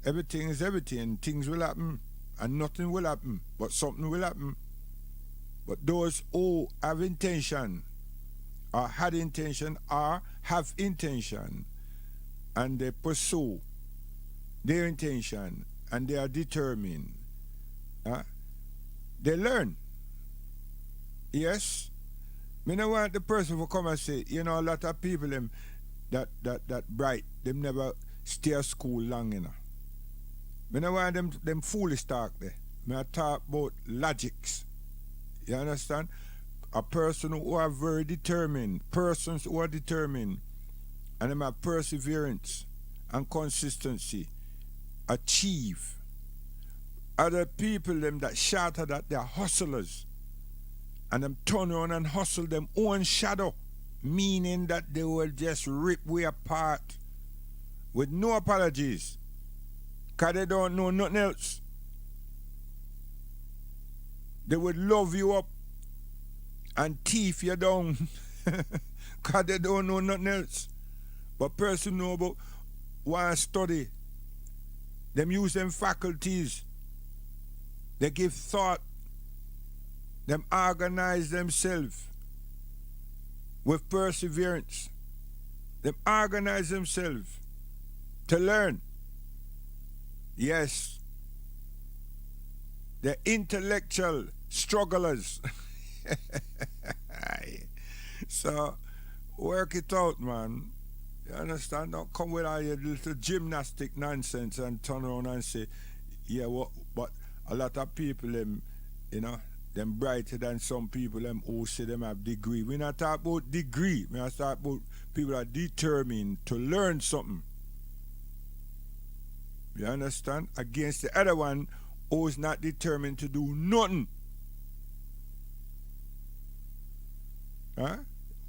everything is everything. Things will happen and nothing will happen, but something will happen. But those who have intention, or had intention, or have intention, and they pursue their intention, and they are determined, they learn. Yes? Me no want the person to come and say, you know, a lot of people them that bright, them never stay at school long enough. Me no want them foolish talk there. Me I talk about logics. You understand? A person who are very determined, persons who are determined, and them have perseverance and consistency, achieve. Other people them that shatter that they're hustlers, and them turn around and hustle them own shadow, meaning that they will just rip we apart with no apologies, because they don't know nothing else. They would love you up and thief you down because they don't know nothing else. But person know about want to study. Them use them faculties. They give thought. Them organize themselves with perseverance. Them organize themselves to learn. Yes. The intellectual strugglers. So, work it out, man. You understand? Don't come with all your little gymnastic nonsense and turn around and say, yeah, but a lot of people, them, you know, them brighter than some people, them who say them have degree. We not talk about degree. We not talk about people are determined to learn something. You understand? Against the other one who is not determined to do nothing. Huh?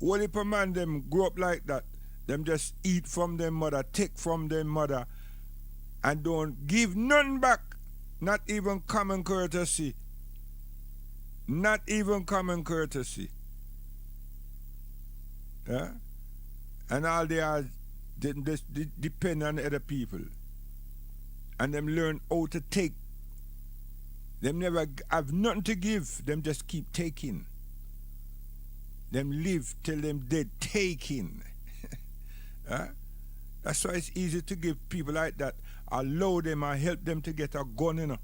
What if a man them grow up like that? Them just eat from their mother, take from their mother, and don't give none back. Not even common courtesy. Not even common courtesy. Yeah? And all they are, they depend on other people. And them learn how to take. Them never have nothing to give. Them just keep taking. Them live till them dead taking. Huh? That's why it's easy to give people like that. Allow them and help them to get a gun, you know.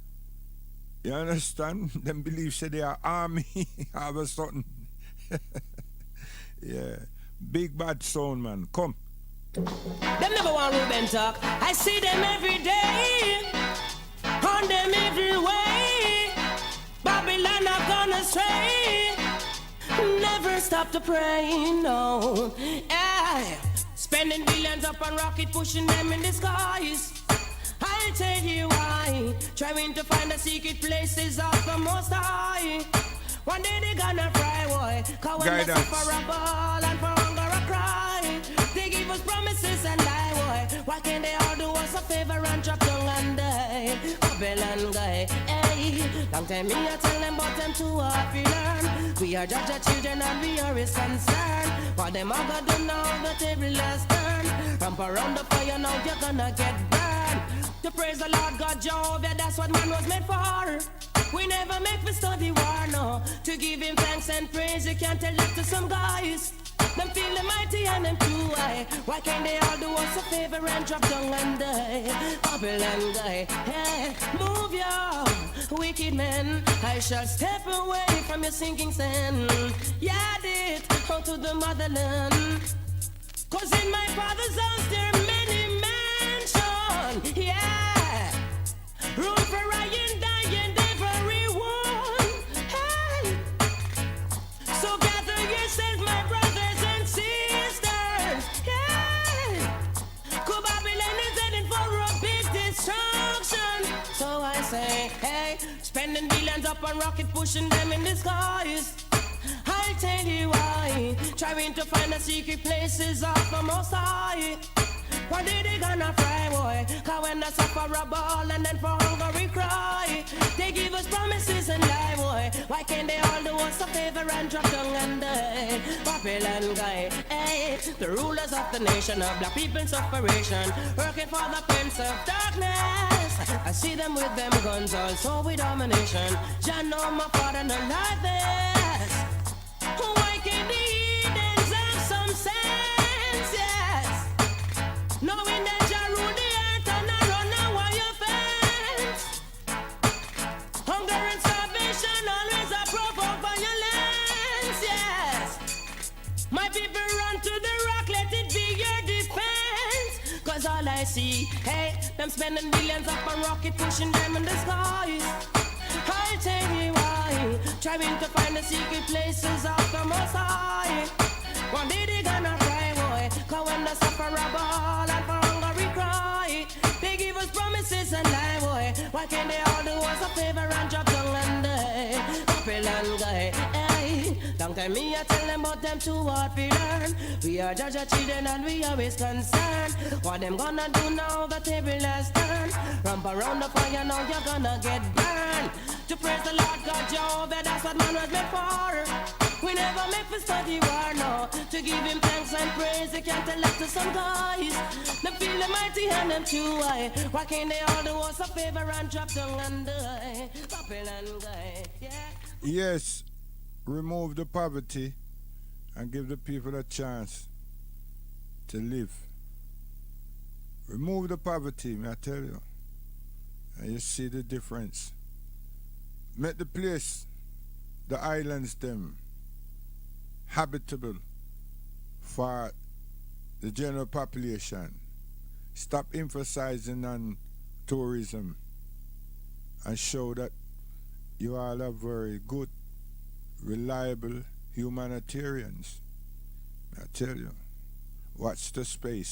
You understand? Them believe say they are army all of a sudden. Yeah. Big bad sound, man. Come. Them never want Ruben talk. I see them every day. On them every way. Babylon not gonna stray. Never stop to pray, no. Spending billions up on rocket, pushing them in the skies. I'll tell you why. Trying to find the secret places of the Most High. One day they gonna fry, boy. Cause when they suffer a ball and for hunger a cry, they give us promises and lie, boy. Why can't they all do us a favor and drop down and die? Babylon guy, hey. Long time me I tell them but them too hard to learn. We are judge our children and we are his concern. What them all gonna do now, the table has turned. Ramp around the fire now, you're gonna get burned. To praise the Lord God Jehovah, that's what man was made for. We never make me study war, no. To give him thanks and praise, you can't tell that to some guys. Them feel the mighty and them too high. Why can't they all do us a favor and drop down and die? Babylon guy, hey, move your wicked men. I shall step away from your sinking sand. Yard it out to the motherland. Cause in my father's house there are many mansions, yeah. Room for Ryan, dying, everyone, hey. So gather yourselves, my brothers and sisters, yeah. Cause Babylon is heading for a big destruction. So I say, hey, spending billions up on rocket, pushing them in the skies. I'll tell you why. Trying to find the secret places of the Most High. One day they gonna fry, boy. Cause when they suffer a ball and then for hunger we cry, they give us promises and lie, boy. Why can't they all do us a favor and drop down and die? Babylon guy, hey. The rulers of the nation of black people's separation, working for the prince of darkness. I see them with them guns, also with domination. Jah know my father no like this. Why can't the heathens have some sense, yes? Knowing that Jah rule the earth and I run a wire fence. Hunger and starvation always a provoke violence, yes. My people run to the rock, let it be your defense. Cause all I see, hey, them spending billions up on rocket, pushing them in the skies. I'll tell you why. Trying to find the secret places of the Most High. One day they gonna fry, boy. Cause when they suffer a ball and for hunger we cry, they give us promises and lie, boy. Why can't they all do us a favor and drop down and die? Babylon guy, hey. Long time me I tell them but them too hard to learn. We are judge our children and we always concerned. What them gonna do now, the table has turned. Ramp around the fire now, you're gonna get burned. To praise the Lord God Jehovah, that's what man was made for. We never make for study war, no. To give him thanks and praise, you can't tell that to some guys. Them feel the mighty and them too high. Why can't they all do us a favor and drop down and die? Babylon guy, yeah. Yes, remove the poverty and give the people a chance to live. Remove the poverty, may I tell you. And you see the difference. Make the place, the islands them, habitable for the general population. Stop emphasizing on tourism and show that you all are very good, reliable humanitarians. I tell you, watch the space.